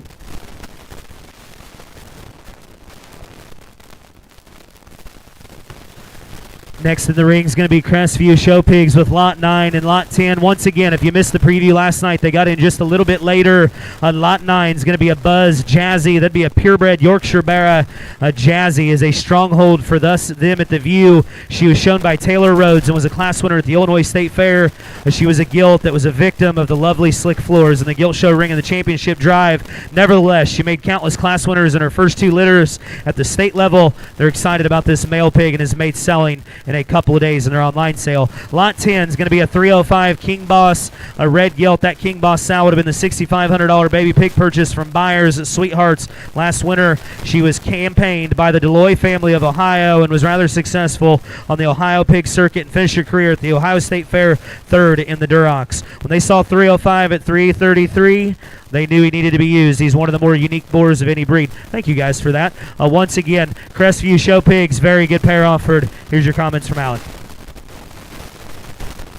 Next in the ring is going to be Crestview Show Pigs with Lot 9 and Lot 10. Once again, if you missed the preview last night, they got in just a little bit later. Lot 9 is going to be a Buzz Jazzy. That'd be a purebred Yorkshire Barra. Jazzy is a stronghold for them at the View. She was shown by Taylor Rhodes and was a class winner at the Illinois State Fair. She was a gilt that was a victim of the lovely slick floors in the gilt show ring and the championship drive. Nevertheless, she made countless class winners in her first two litters at the state level. They're excited about this male pig and his mate selling in a couple of days in their online sale. Lot 10 is going to be a 305 King Boss, a red gilt. That King Boss sow would have been the $6,500 baby pig purchase from buyers at Sweethearts last winter. She was campaigned by the Deloy family of Ohio and was rather successful on the Ohio pig circuit and finished her career at the Ohio State Fair third in the Durocs. When they saw 305 at 333, they knew he needed to be used. He's one of the more unique boars of any breed. Thank you guys for that. Once again, Crestview Show Pigs, very good pair offered. Here's your comments from Alec.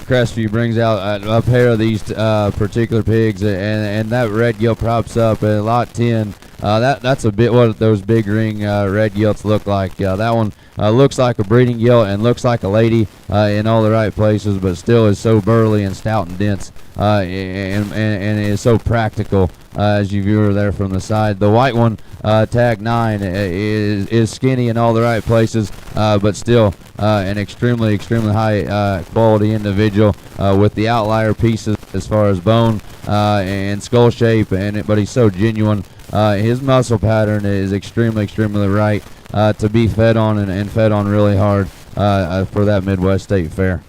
Crestview brings out a pair of these particular pigs, and that red gilt props up at Lot 10. That's a bit what those big ring red gilts look like. That one looks like a breeding gilt and looks like a lady in all the right places, but still is so burly and stout and dense, and is so practical as you view her there from the side. The white one, tag 9, is skinny in all the right places, but still an extremely high quality individual with the outlier pieces as far as bone and skull shape, but he's so genuine. His muscle pattern is extremely right to be fed on and fed on really hard for that Midwest State Fair.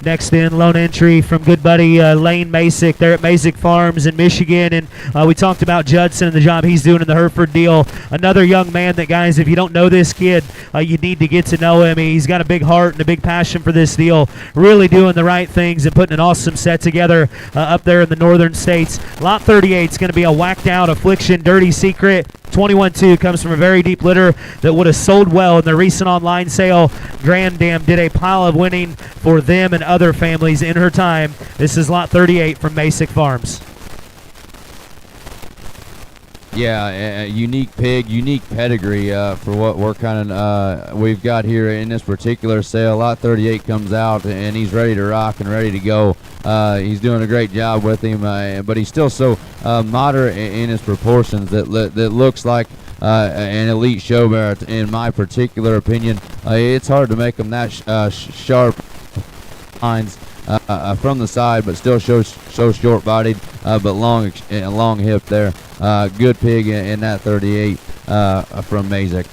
Next in, lone entry from good buddy Lane Masick. They're at Masick Farms in Michigan, and we talked about Judson and the job he's doing in the Hereford deal. Another young man that, guys, if you don't know this kid, you need to get to know him. He's got a big heart and a big passion for this deal, really doing the right things and putting an awesome set together up there in the northern states. Lot 38 is going to be a whacked out Affliction Dirty Secret. 21-2 comes from a very deep litter that would have sold well in the recent online sale. Grand Dam did a pile of winning for them and other families in her time. This is lot 38 from Masick Farms. Yeah, a unique pig, unique pedigree for what we're we've got here in this particular sale. Lot 38 comes out and he's ready to rock and ready to go. He's doing a great job with him, but he's still so moderate in his proportions that looks like an elite show bear in my particular opinion. It's hard to make him that sharp lines from the side, but still so short-bodied, but long hip there. Good pig in that 38 from Masick.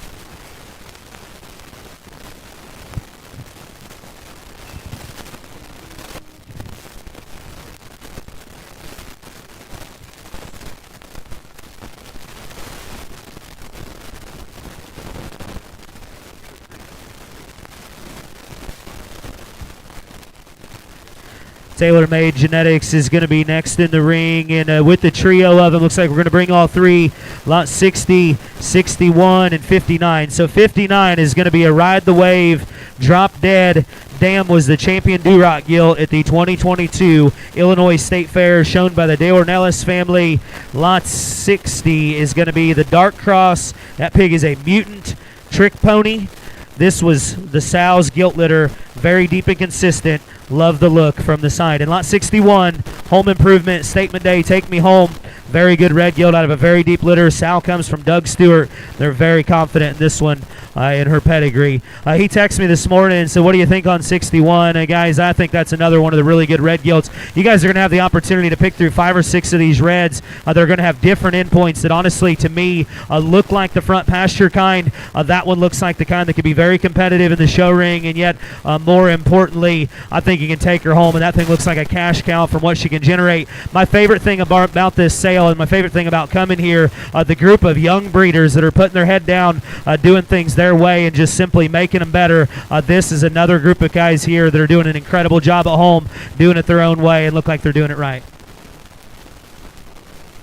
TaylorMade Genetics is going to be next in the ring, and with the trio of them, looks like we're going to bring all three, lot 60, 61, and 59. So 59 is going to be a Ride the Wave, Drop Dead. Dam was the champion Duroc gilt at the 2022 Illinois State Fair, shown by the Dale Ornelas family. Lot 60 is going to be the Dark Cross. That pig is a mutant trick pony. This was the Sal's gilt litter, very deep and consistent. Love the look from the side. In lot 61, Home Improvement, Statement Day, Take Me Home. Very good red gilt out of a very deep litter. Sal comes from Doug Stewart. They're very confident in this one in her pedigree. He texted me this morning and said, what do you think on 61? Guys, I think that's another one of the really good red gilts. You guys are going to have the opportunity to pick through 5 or 6 of these reds. They're going to have different endpoints that honestly, to me, look like the front pasture kind. That one looks like the kind that could be very competitive in the show ring, and yet, more importantly, I think you can take her home, and that thing looks like a cash cow from what she can generate. My favorite thing about this sale, and my favorite thing about coming here, the group of young breeders that are putting their head down, doing things their way and just simply making them better. This is another group of guys here that are doing an incredible job at home, doing it their own way, and look like they're doing it right.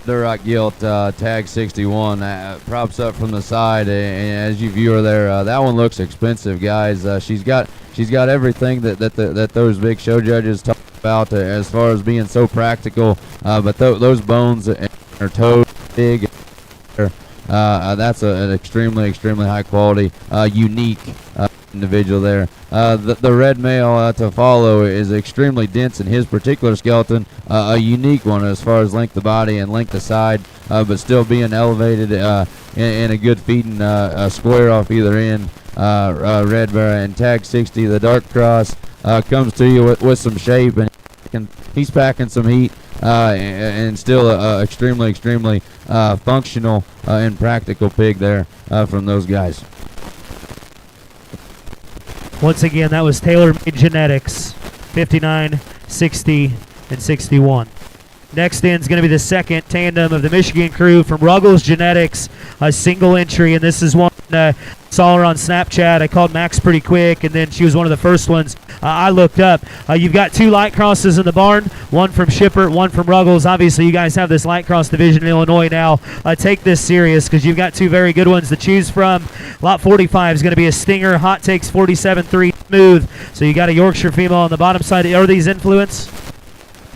Duroc gilt, tag 61, props up from the side, and as you view her there, that one looks expensive, guys. She's got everything that those big show judges talk about as far as being so practical, but those bones and her toes big. That's an extremely high quality, unique individual there. The red male to follow is extremely dense in his particular skeleton, a unique one as far as length of body and length of side, but still being elevated in a good feeding square off either end. Red bear and tag 60, the Dark Cross, comes to you with some shape, and he's packing some heat. And still extremely functional and practical pig there from those guys. Once again, that was TaylorMade Genetics, 59, 60, and 61. Next in is going to be the second tandem of the Michigan crew from Ruggles Genetics, a single entry, and this is one saw her on Snapchat. I called Max pretty quick, and then she was one of the first ones I looked up. You've got 2 light crosses in the barn, one from Shippert, one from Ruggles. Obviously, you guys have this light cross division in Illinois now. Take this serious because you've got 2 very good ones to choose from. Lot 45 is going to be a Stinger, Hot Takes 47.3 smooth. So you got a Yorkshire female on the bottom side. Are these influence?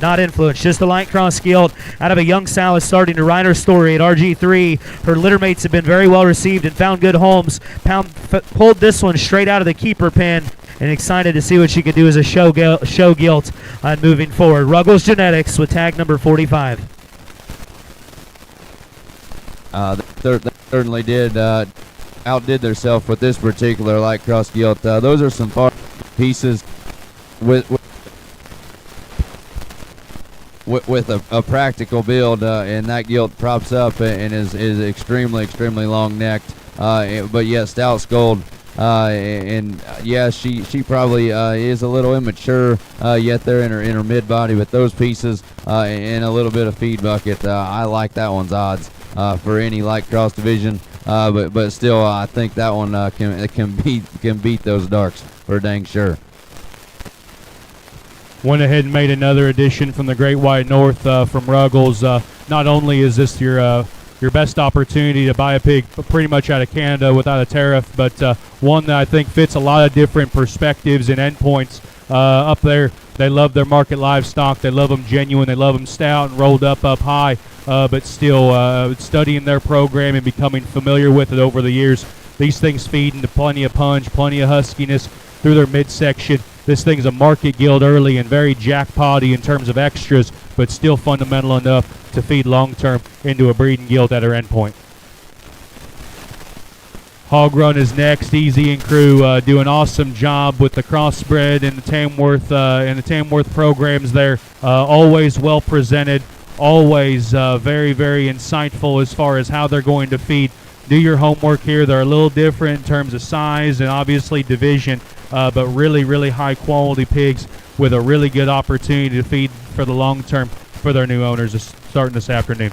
Not influenced, just a light cross gilt out of a young Sal is starting to write her story at RG3. Her litter mates have been very well received and found good homes. Pulled this one straight out of the keeper pen and excited to see what she can do as a show gilt moving forward. Ruggles Genetics with tag number 45. They certainly did outdid themselves with this particular light cross gilt. Those are some far pieces with a practical build, and that gilt props up and is extremely long necked, but yet stout skulled Yeah, she probably is a little immature yet there in her mid body, but those pieces and a little bit of feed bucket, I like that one's odds for any light cross division. But still, I think that one can beat those darks for dang sure. Went ahead and made another addition from the Great White North from Ruggles. Not only is this your best opportunity to buy a pig pretty much out of Canada without a tariff, but one that I think fits a lot of different perspectives and endpoints up there. They love their market livestock. They love them genuine. They love them stout and rolled up high, but still studying their program and becoming familiar with it over the years. These things feed into plenty of punch, plenty of huskiness through their midsection. This thing's a market gild early and very jackpotty in terms of extras, but still fundamental enough to feed long-term into a breeding gilt at her endpoint. Hog Run is next. Easy and crew do an awesome job with the crossbred and the Tamworth programs there. Always well presented, always very, very insightful as far as how they're going to feed. Do your homework here. They're a little different in terms of size and obviously division, but really, really high quality pigs with a really good opportunity to feed for the long term for their new owners starting this afternoon.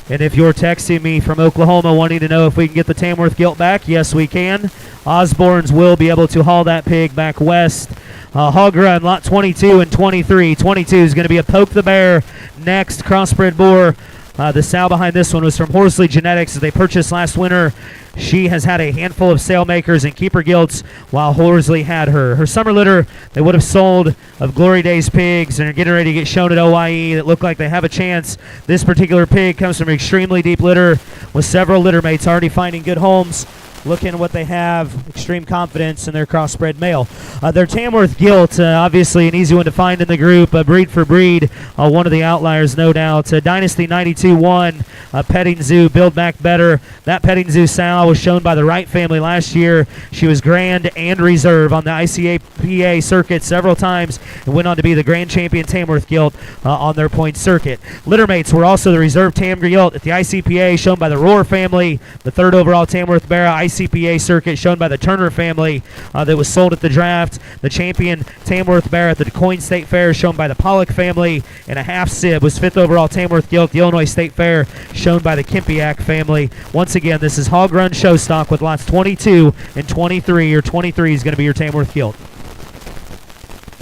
And if you're texting me from Oklahoma wanting to know if we can get the Tamworth gilt back, yes, we can. Osborne's will be able to haul that pig back west. Hog Run, lot 22 and 23. 22 is going to be a Poke the Bear next, crossbred boar. The sow behind this one was from Horsley Genetics that they purchased last winter. She has had a handful of sale makers and keeper gilts while Horsley had her. Her summer litter they would have sold of Glory Days pigs and are getting ready to get shown at OIE that look like they have a chance. This particular pig comes from extremely deep litter with several litter mates already finding good homes. Looking at what they have, extreme confidence in their crossbred male. Their Tamworth gilt, obviously an easy one to find in the group, breed for breed, one of the outliers, no doubt. Dynasty 92-1, Petting Zoo, Build Back Better. That Petting Zoo sow was shown by the Wright family last year. She was grand and reserve on the ICAPA circuit several times and went on to be the grand champion Tamworth gilt on their point circuit. Littermates were also the reserve Tam gilt at the ICPA, shown by the Rohr family, the third overall Tamworth Bear ICPA circuit shown by the Turner family that was sold at the draft. The champion Tamworth Bear at the DuQuoin State Fair shown by the Pollock family, and a half sib was fifth overall Tamworth gilt, the Illinois State Fair shown by the Kimpiak family. Once again, this is Hog Run show stock with lots 22 and 23. Your 23 is going to be your Tamworth gilt.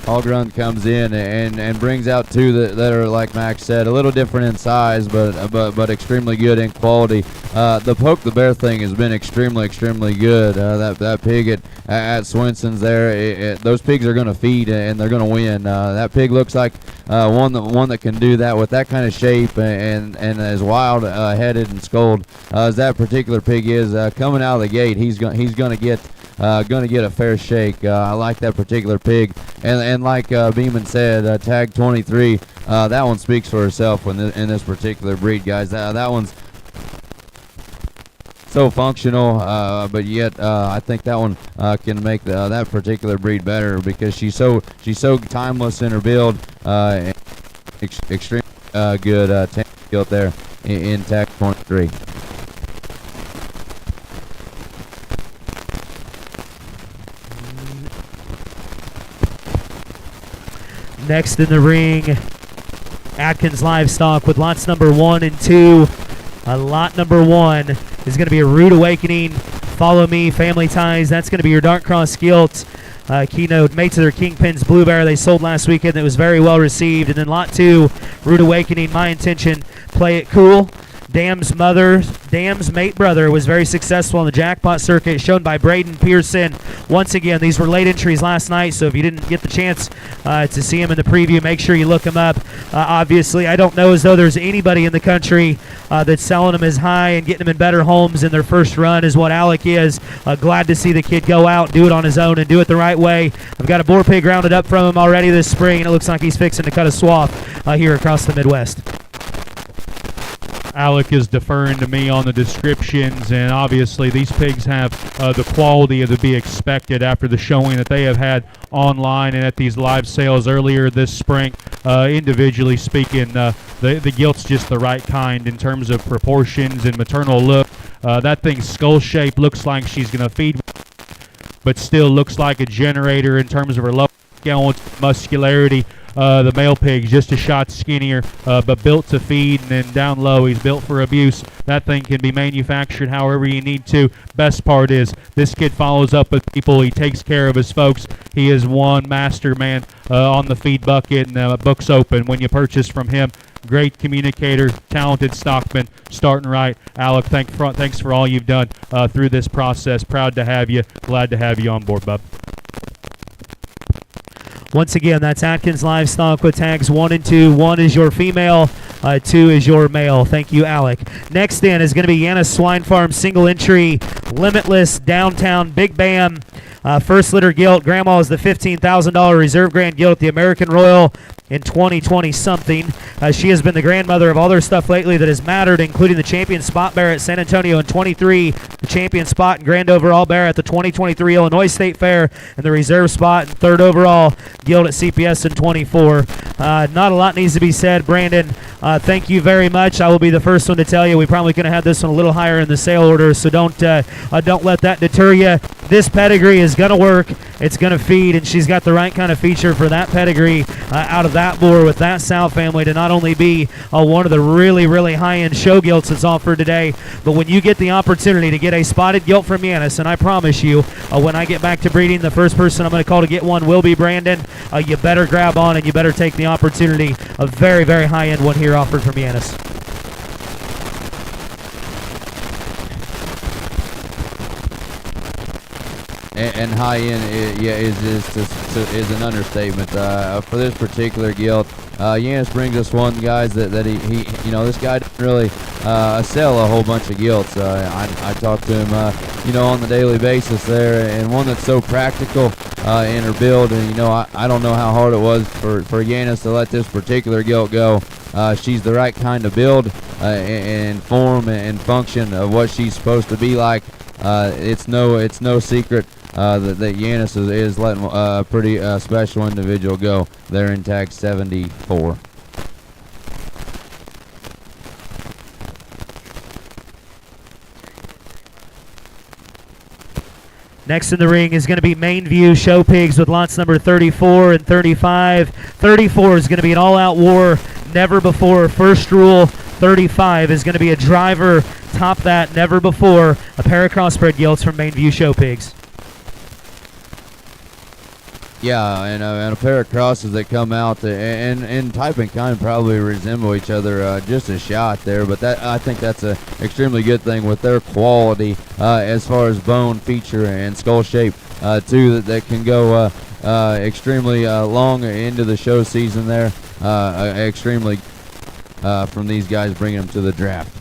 Hog Run comes in and brings out two that are, like Max said, a little different in size, but extremely good in quality. The Poke the Bear thing has been extremely good. That pig at Swenson's there, those pigs are going to feed and they're going to win. That pig looks like one that can do that with that kind of shape and as wild headed and skulled as that particular pig is coming out of the gate. He's going to get a fair shake. I like that particular pig, and like Beeman said, tag 23. That one speaks for herself in this particular breed, guys. That one's so functional, but yet I think that one can make that particular breed better because she's so timeless in her build. Extremely good tank gilt there in tag 23. Next in the ring, Atkins Livestock with lots number 1 and 2. Lot number 1 is going to be a Rude Awakening, Follow Me, Family Ties. That's going to be your Dark Cross gilt. Keynote mates of their Kingpins Blue Bear they sold last weekend. That was very well received. And then lot 2, Rude Awakening, My Intention, Play It Cool. Dam's mate brother was very successful on the jackpot circuit, shown by Braden Pearson. Once again, these were late entries last night, so if you didn't get the chance to see him in the preview, make sure you look him up. Obviously, I don't know as though there's anybody in the country that's selling them as high and getting them in better homes in their first run as what Alec is. Glad to see the kid go out, do it on his own, and do it the right way. I've got a boar pig rounded up from him already this spring, and it looks like he's fixing to cut a swath here across the Midwest. Alec is deferring to me on the descriptions, and obviously these pigs have the quality of to be expected after the showing that they have had online and at these live sales earlier this spring. Individually speaking, the gilt's just the right kind in terms of proportions and maternal look. That thing's skull shape looks like she's going to feed but still looks like a generator in terms of her low gallons, muscularity. The male pig's just a shot skinnier, but built to feed, and then down low, he's built for abuse. That thing can be manufactured however you need to. Best part is this kid follows up with people. He takes care of his folks. He is one master man on the feed bucket, and books open when you purchase from him. Great communicator, talented stockman, starting right. Alec, thanks for all you've done through this process. Proud to have you. Glad to have you on board, bub. Once again, that's Atkins Livestock with tags 1 and 2. 1 is your female, 2 is your male. Thank you, Alec. Next in is going to be Yanis Swine Farm single entry, Limitless, Downtown, Big Bam. First litter gilt. Grandma is the $15,000 reserve grand gilt at the American Royal in 2020 something. She has been the grandmother of all their stuff lately that has mattered, including the champion spot bear at San Antonio in 23, the champion spot and grand overall bear at the 2023 Illinois State Fair, and the reserve spot and third overall gilt at CPS in 24. Not a lot needs to be said. Brandon, thank you very much. I will be the first one to tell you we probably could have had this one a little higher in the sale order, so don't let that deter you. This pedigree is going to work. It's going to feed, and she's got the right kind of feature for that pedigree out of that boar with that sow family to not only be one of the really, really high-end show gilts that's offered today, but when you get the opportunity to get a spotted gilt from Yanis, and I promise you, when I get back to breeding, the first person I'm going to call to get one will be Brandon. You better grab on and you better take the opportunity. A very, very high-end one here offered from Yanis. And high end, is an understatement for this particular gilt. Yanis brings us one, guys, that he this guy doesn't really sell a whole bunch of gilts. I talk to him on the daily basis there, and one that's so practical in her build. And I don't know how hard it was for Yanis to let this particular gilt go. She's the right kind of build and form and function of what she's supposed to be like. It's no secret that Yanis is letting a pretty special individual go there in tag 74. Next in the ring is going to be Main View Show Pigs with lots number 34 and 35. 34 is going to be an all-out war, never before. First rule, 35 is going to be a driver, top that, never before. A pair of crossbred gilts from Main View Show Pigs. Yeah, and a pair of crosses that come out and type and kind probably resemble each other just a shot there, but I think that's an extremely good thing with their quality as far as bone feature and skull shape too, that can go extremely long into the show season there, extremely from these guys bringing them to the draft.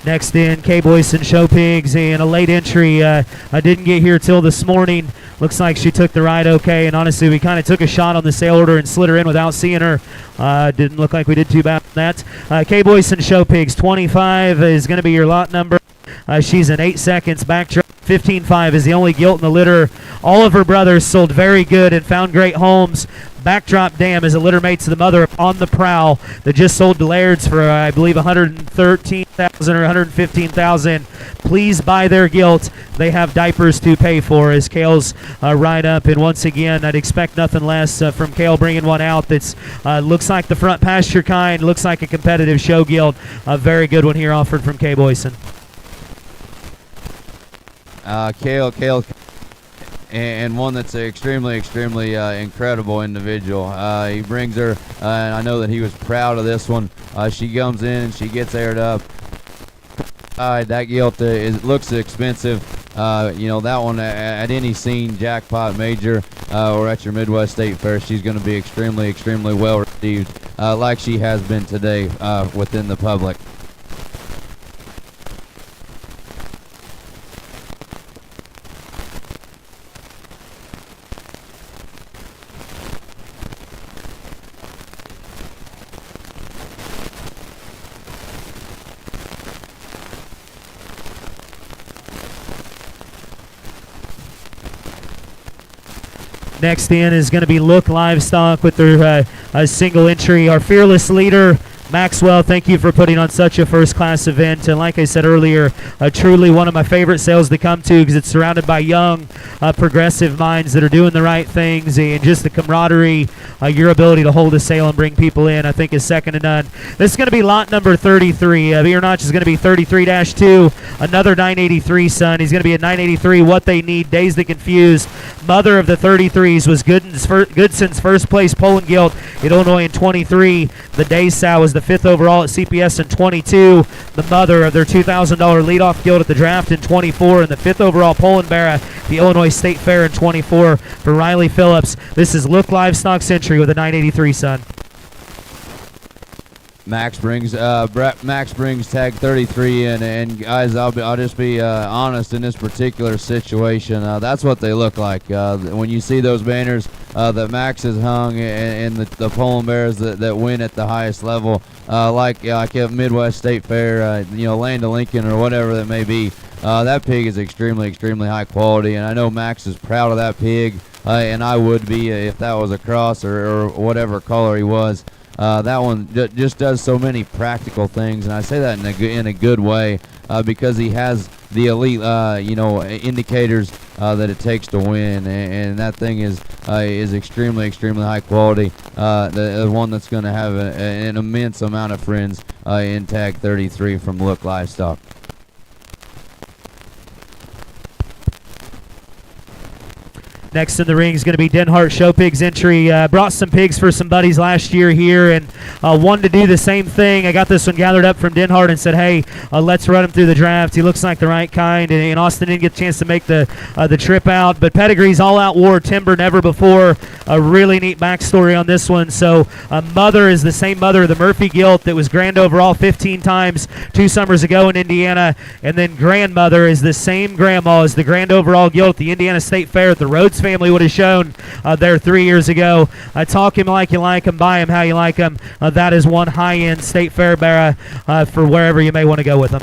Next in, K. Boyson Show Pigs and a late entry. I didn't get here till this morning. Looks like she took the ride okay, and honestly, we kind of took a shot on the sale order and slid her in without seeing her. Didn't look like we did too bad on that. K. Boyson Show Pigs, 25 is going to be your lot number. She's in 8 seconds. Backdrop 15.5 is the only gilt in the litter. All of her brothers sold very good and found great homes. Backdrop Dam is a litter mate to the mother on the prowl that just sold to Laird's for I believe $113,000 or $115,000. Please buy their gilt. They have diapers to pay for as Kale's right up. And once again, I'd expect nothing less from Kale bringing one out that's looks like the front pasture kind, looks like a competitive show gilt. A very good one here offered from K. Boyson. Kale, and one that's an extremely incredible individual. He brings her, and I know that he was proud of this one. She comes in and she gets aired up. That gilt looks expensive. That one at any scene, jackpot major, or at your Midwest State Fair, she's going to be extremely well received, like she has been today within the public. Next in is going to be Look Livestock with their single entry. Our fearless leader, Maxwell, thank you for putting on such a first-class event. And like I said earlier, truly one of my favorite sales to come to because it's surrounded by young, progressive minds that are doing the right things, and just the camaraderie, your ability to hold a sale and bring people in, I think is second to none. This is going to be lot number 33. Beer Notch is going to be 33-2, another 983 son. He's going to be at 983, what they need, Dazed and Confused. Mother of the 33s was Goodson's first place Poland Gilt at Illinois in 23. The Days sow was the 5th overall at CPS in 22. The mother of their $2,000 leadoff gilt at the draft in 24, and the 5th overall Poland Bear at the Illinois State Fair in 24 for Riley Phillips. This is Look Livestock Century with a 983 son. Max brings tag 33 in, and guys, I'll just be honest in this particular situation. That's what they look like when you see those banners that Max has hung, and the Poland Bears that win at the highest level, like a Midwest State Fair, Land of Lincoln or whatever that may be. That pig is extremely high quality, and I know Max is proud of that pig, and I would be if that was a cross or whatever color he was. That one just does so many practical things, and I say that in a good way because he has the elite, indicators that it takes to win, and that thing is extremely high quality. The one that's going to have an immense amount of friends in tag 33 from Look Livestock. Next in the ring is going to be Denhart Show Pigs entry. Brought some pigs for some buddies last year here, and wanted to do the same thing. I got this one gathered up from Denhart and said, hey, let's run him through the draft. He looks like the right kind, and Austin didn't get a chance to make the trip out. But pedigree's all out war, timber never before. A really neat backstory on this one. So mother is the same mother of the Murphy Gilt that was grand overall 15 times 2 summers ago in Indiana, and then grandmother is the same grandma as the grand overall Gilt at the Indiana State Fair at the Rhodes family would have shown there 3 years ago. Talk him like you like him, buy him how you like him. That is one high-end State Fair bearer for wherever you may want to go with him.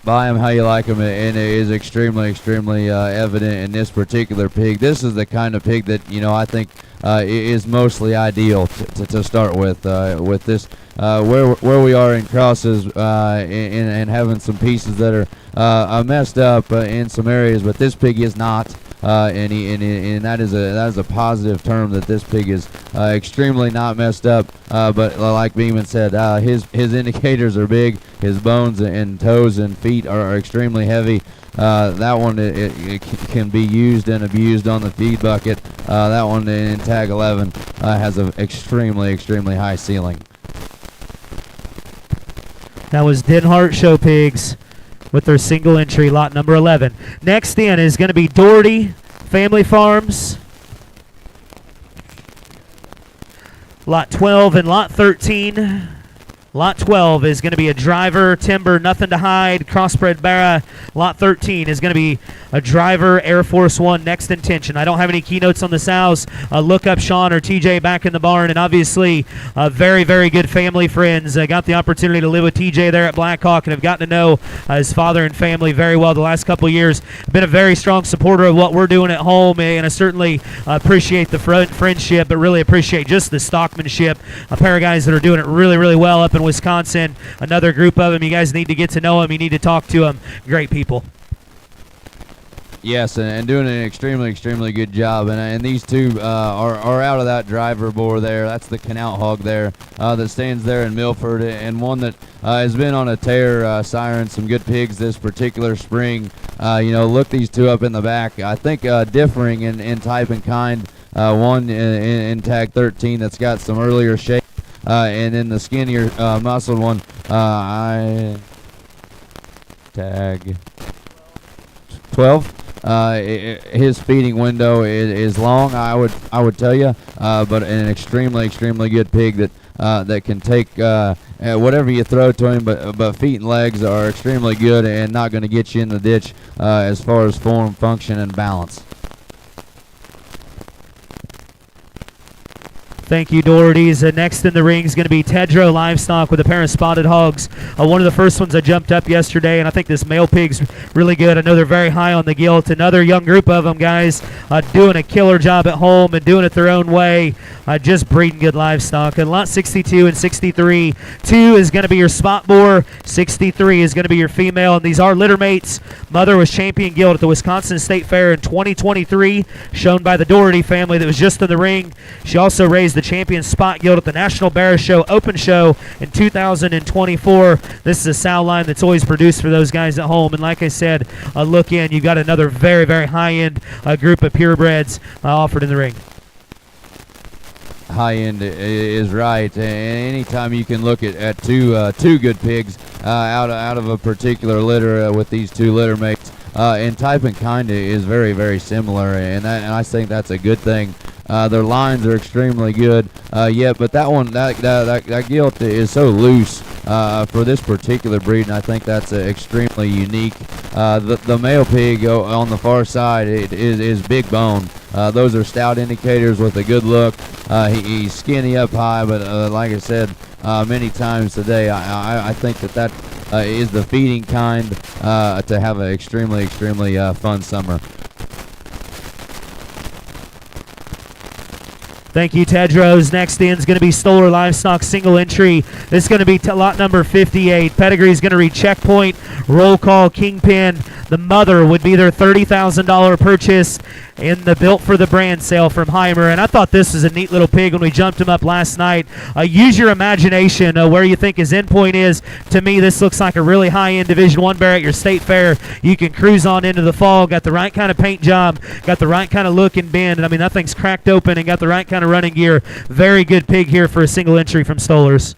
Buy him how you like him, and it is extremely evident in this particular pig. This is the kind of pig that I think is mostly ideal to start with this where we are in crosses and having some pieces that are messed up in some areas, but this pig is not. And that is a positive term, that this pig is extremely not messed up. But like Beeman said, his indicators are big. His bones and toes and feet are extremely heavy. That one it can be used and abused on the feed bucket. That one in tag 11 has an extremely high ceiling. That was Denhart Show Pigs with their single entry, lot number 11. Next in is going to be Doherty Family Farms, lot 12, and lot 13. Lot 12 is going to be a driver, timber, nothing to hide, crossbred Barra. Lot 13 is going to be a driver, Air Force One, next intention. I don't have any keynotes on the sows. Look up Sean or TJ back in the barn, and obviously very good family friends. I got the opportunity to live with TJ there at Blackhawk and have gotten to know his father and family very well the last couple of years. Been a very strong supporter of what we're doing at home, and I certainly appreciate the friendship, but really appreciate just the stockmanship. A pair of guys that are doing it really well up in Wisconsin. Another group of them. You guys need to get to know them. You need to talk to them. Great people. Yes, and doing an extremely good job. And these two are out of that driver bore there. That's the Canal Hog there that stands there in Milford, and one that has been on a tear, siring some good pigs this particular spring. Look these two up in the back. I think differing in type and kind. One in tag 13 that's got some earlier shape. And then the skinnier muscled one, tag 12. His feeding window is long, I would tell you, but an extremely good pig that can take whatever you throw to him, but feet and legs are extremely good and not going to get you in the ditch as far as form, function, and balance. Thank you, Doherty's. Next in the ring is going to be Tedro Livestock with a pair of spotted hogs. One of the first ones I jumped up yesterday, and I think this male pig's really good. I know they're very high on the gilt. Another young group of them, guys, doing a killer job at home and doing it their own way, just breeding good livestock. And lot 62 and 63, 2 is going to be your spot boar, 63 is going to be your female, and these are litter mates. Mother was champion gilt at the Wisconsin State Fair in 2023, shown by the Doherty family that was just in the ring. She also raised the champion spot gilt at the National Bear Show Open Show in 2024. This is a sow line that's always produced for those guys at home. And like I said, look in, you've got another very, very high-end group of purebreds offered in the ring. High end is right, and anytime you can look at two good pigs out of a particular litter with these two litter mates, and type and kind is very, very similar, and I think that's a good thing. Their lines are extremely good, but that gilt is so loose for this particular breed, and I think that's extremely unique. The male pig on the far side is big bone. Those are stout indicators with a good look. He's skinny up high, but like I said many times today, I think that is the feeding kind to have an extremely fun summer. Thank you, Tedros. Next in is going to be Stoller Livestock single entry. This is going to be lot number 58. Pedigree is going to read Checkpoint, Roll Call, Kingpin. The mother would be their $30,000 purchase in the Built for the Brand sale from Heimer. And I thought this was a neat little pig when we jumped him up last night. Use your imagination where you think his endpoint is. To me, this looks like a really high-end Division I bear at your state fair. You can cruise on into the fall. Got the right kind of paint job. Got the right kind of look and bend. And I mean, that thing's cracked open and got the right kind of running gear. Very good pig here for a single entry from Stollers.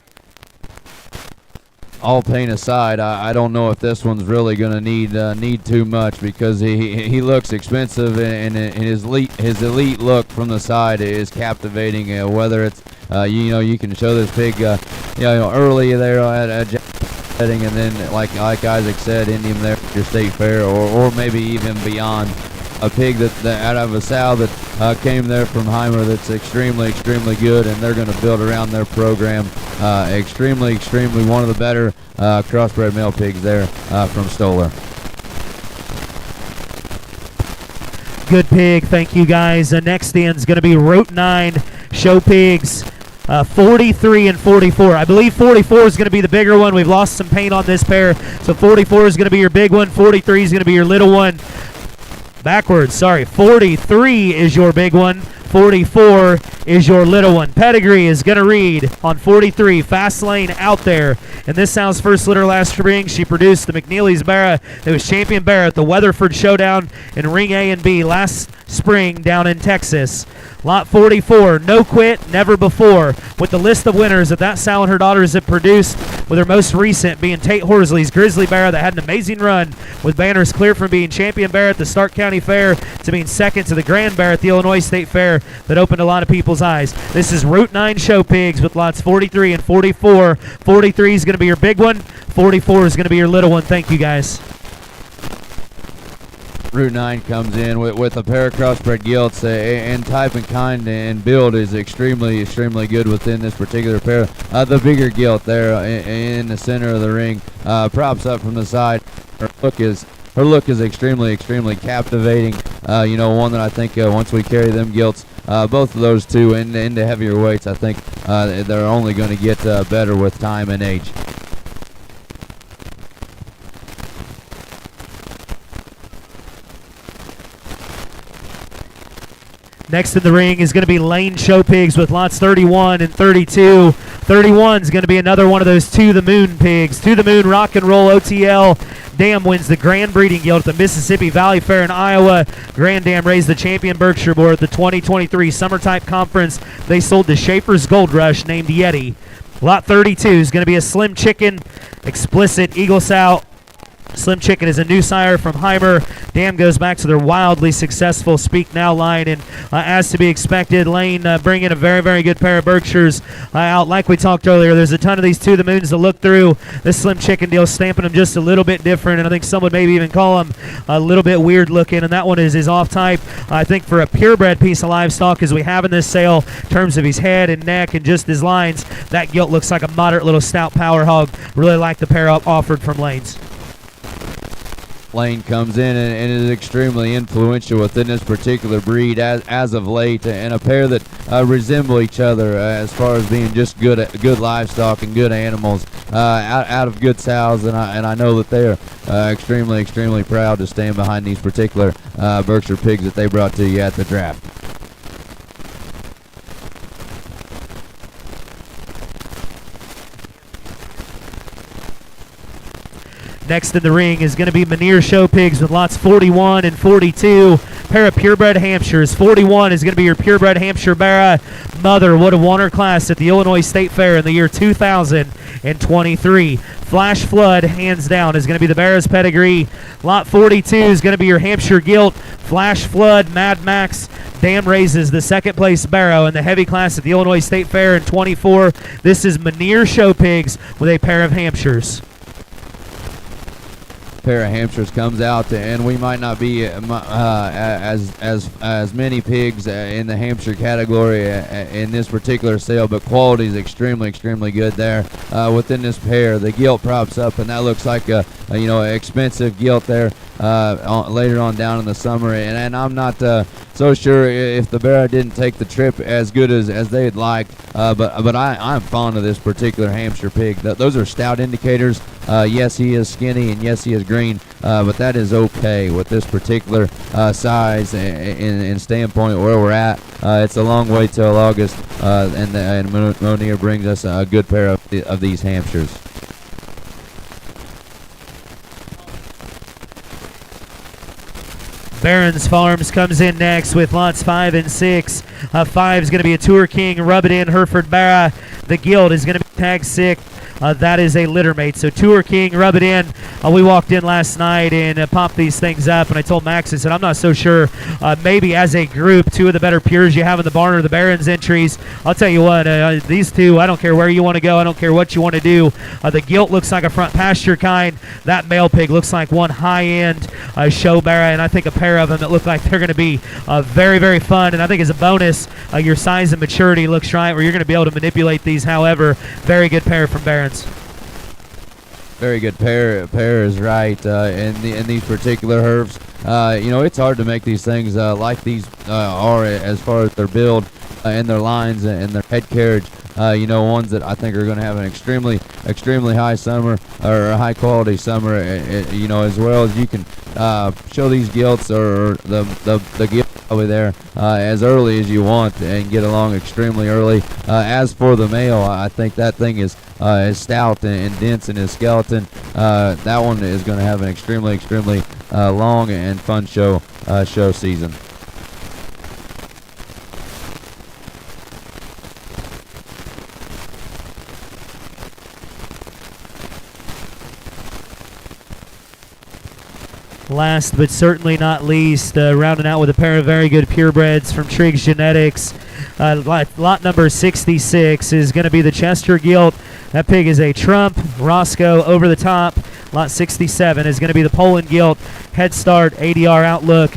All pain aside, I don't know if this one's really going to need too much, because he looks expensive, and his elite look from the side is captivating. Whether it's you can show this pig early there at setting, and then like Isaac said, end him there at your state fair, or maybe even beyond. A pig that out of a sow that came there from Heimer that's extremely good, and they're going to build around their program. Extremely one of the better crossbred male pigs there from Stoller. Good pig. Thank you, guys. Next in is going to be Route 9 Show Pigs. 43 and 44. I believe 44 is going to be the bigger one. We've lost some paint on this pair, so 44 is going to be your big one. 43 is going to be your little one. Backwards, sorry. 43 is your big one. 44 is your little one. Pedigree is going to read on 43. Fast Lane out there. And this sounds first litter last spring. She produced the McNeely's Barra that was champion Barra at the Weatherford Showdown in Ring A and B last spring down in Texas. Lot 44, no quit, never before, with the list of winners that sow and her daughters have produced, with her most recent being Tate Horsley's Grizzly Bear that had an amazing run, with banners clear from being champion bear at the Stark County Fair to being second to the Grand Bear at the Illinois State Fair that opened a lot of people's eyes. This is Route 9 Show Pigs with lots 43 and 44. 43 is going to be your big one. 44 is going to be your little one. Thank you, guys. Route 9 comes in with a pair of crossbred gilts, and type and kind and build is extremely good within this particular pair. The bigger gilt there in the center of the ring props up from the side. Her look is extremely captivating. One that I think once we carry them gilts, both of those two into heavier weights, I think they're only going to get better with time and age. Next in the ring is going to be Lane Show Pigs with lots 31 and 32. 31 is going to be another one of those To the Moon pigs. To the Moon Rock and Roll OTL. Dam wins the Grand Breeding Guild at the Mississippi Valley Fair in Iowa. Grand Dam raised the champion Berkshire Boar at the 2023 Summer Type Conference. They sold to Schaefer's Gold Rush named Yeti. Lot 32 is going to be a Slim Chicken, explicit Eagle Sow Slim Chicken is a new sire from Heimer. Dam goes back to their wildly successful Speak Now line, and as to be expected, Lane bringing a very, very good pair of Berkshires out. Like we talked earlier, there's a ton of these To the Moons to look through. This Slim Chicken deal stamping them just a little bit different, and I think some would maybe even call them a little bit weird looking, and that one is off type. I think for a purebred piece of livestock as we have in this sale, in terms of his head and neck and just his lines, that gilt looks like a moderate little stout power hog. Really like the pair offered from Lane's. Lane comes in and is extremely influential within this particular breed as of late, and a pair that resemble each other as far as being just good livestock and good animals out of good sows, and I know that they are extremely proud to stand behind these particular Berkshire pigs that they brought to you at the draft. Next in the ring is going to be Manier Show Pigs with lots 41 and 42. Pair of purebred Hampshires. 41 is going to be your purebred Hampshire Barra mother. Would have won her class at the Illinois State Fair in the year 2023. Flash Flood, hands down, is going to be the Barra's pedigree. Lot 42 is going to be your Hampshire Gilt. Flash Flood, Mad Max, Dam raises the second place Barrow in the heavy class at the Illinois State Fair in 24. This is Manier Show Pigs with a pair of Hampshires. Pair of Hampshires comes out, and we might not be as many pigs in the Hampshire category in this particular sale, but quality is extremely good there within this pair. The gilt props up, and that looks like a expensive gilt there later on down in the summer, and I'm not so sure if the Barra didn't take the trip as good as they'd like, but I'm fond of this particular Hampshire pig. Those are stout indicators. Yes, he is skinny, and yes, he is green, but that is okay with this particular size and standpoint where we're at. It's a long way till August, and Monier brings us a good pair of these Hampshires. Barron's Farms comes in next with lots 5 and 6. 5 is going to be a Tour King, Rub It In, Hereford Barra. The Guild is going to be tag 6. That is a litter mate. So Tour King, Rub It In. We walked in last night and popped these things up, and I told Max, I said, I'm not so sure. Maybe as a group, two of the better pures you have in the barn are the Barron's entries. I'll tell you what, these two, I don't care where you want to go. I don't care what you want to do. The Gilt looks like a front pasture kind. That male pig looks like one high-end show Barra, and I think a pair of them that look like they're going to be very, very fun. And I think as a bonus, your size and maturity looks right where you're going to be able to manipulate these. However, very good pair from Barron's. Very good pair is right in these particular herfs. It's hard to make these things like these are as far as their build and their lines and their head carriage. Ones that I think are going to have an extremely high summer or a high quality summer. As well as you can show these gilts or the gilt probably there as early as you want and get along extremely early. As for the male, I think that thing is stout and dense in his skeleton. That one is going to have an extremely long and fun show season. Last but certainly not least, rounding out with a pair of very good purebreds from Triggs Genetics. Lot number 66 is going to be the Chester Gilt. That pig is a Trump, Roscoe over the top. Lot 67 is going to be the Poland Gilt. Head Start, ADR Outlook.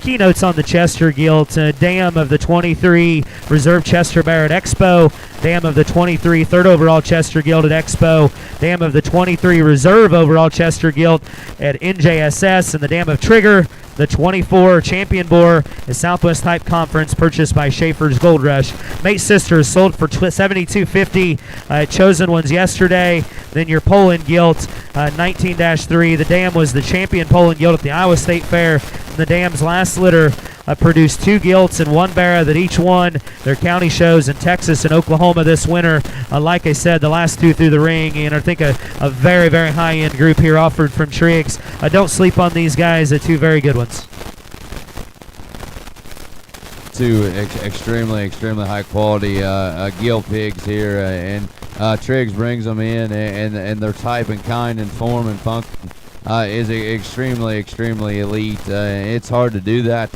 Keynotes on the Chester Gilt. Dam of the 23 Reserve Chester Barrett Expo. Dam of the 23 third overall Chester Gilt at Expo. Dam of the 23 Reserve overall Chester Gilt at NJSS. And the Dam of Trigger, the 24 Champion Boar, a Southwest Type Conference purchased by Schaefer's Gold Rush. Mate Sisters sold for $72.50. Chosen ones yesterday. Then your Poland Gilt, 19-3. The Dam was the champion Poland Gilt at the Iowa State Fair. And the Dam's last litter produced 2 gilts and 1 Barra that each won their county shows in Texas and Oklahoma this winter. Like I said, the last 2 through the ring, and I think a very, very high-end group here offered from Triggs. Don't sleep on these guys, 2 very good ones. 2 extremely high quality gilt pigs here, and Triggs brings them in, and their type and kind and form and function is extremely elite. It's hard to do that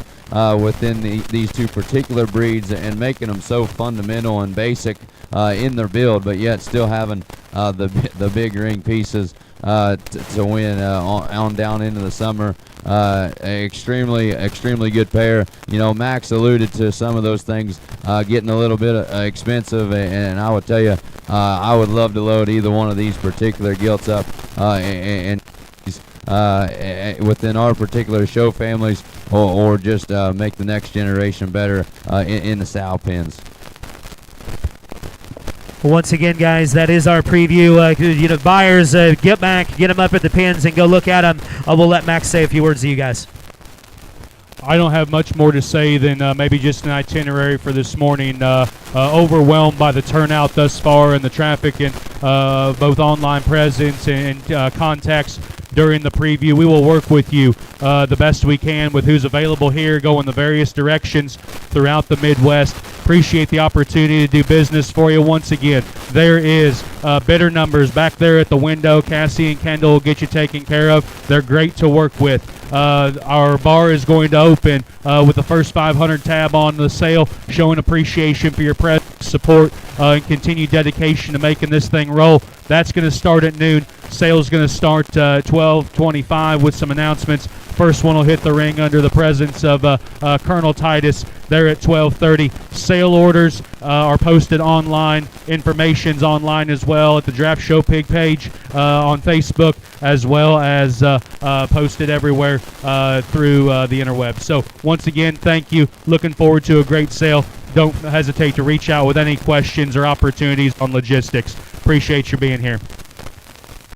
within these two particular breeds, and making them so fundamental and basic in their build, but yet still having the big ring pieces to win on down into the summer. Extremely good pair. You know, Max alluded to some of those things getting a little bit expensive, and I would tell you, I would love to load either one of these particular gilts up and within our particular show families, or just make the next generation better in the sow pens. Once again, guys, that is our preview. Buyers, get back, get them up at the pens, and go look at them. We'll let Max say a few words to you guys. I don't have much more to say than maybe just an itinerary for this morning. Overwhelmed by the turnout thus far and the traffic and both online presence and contacts during the preview. We will work with you the best we can with who's available here, go in the various directions throughout the Midwest. Appreciate the opportunity to do business for you once again. There is bidder numbers back there at the window. Cassie and Kendall will get you taken care of. They're great to work with. Our bar is going to open with the first 500 tab on the sale, showing appreciation for your presence, support, and continued dedication to making this thing roll. That's going to start at noon. Sale's going to start 12:25 with some announcements. First one will hit the ring under the presence of Colonel Titus there at 12:30. Sale orders are posted online. Information's online as well at the Draft Show Pig page on Facebook, as well as posted everywhere through the interweb. So once again, thank you. Looking forward to a great sale. Don't hesitate to reach out with any questions or opportunities on logistics. Appreciate you being here.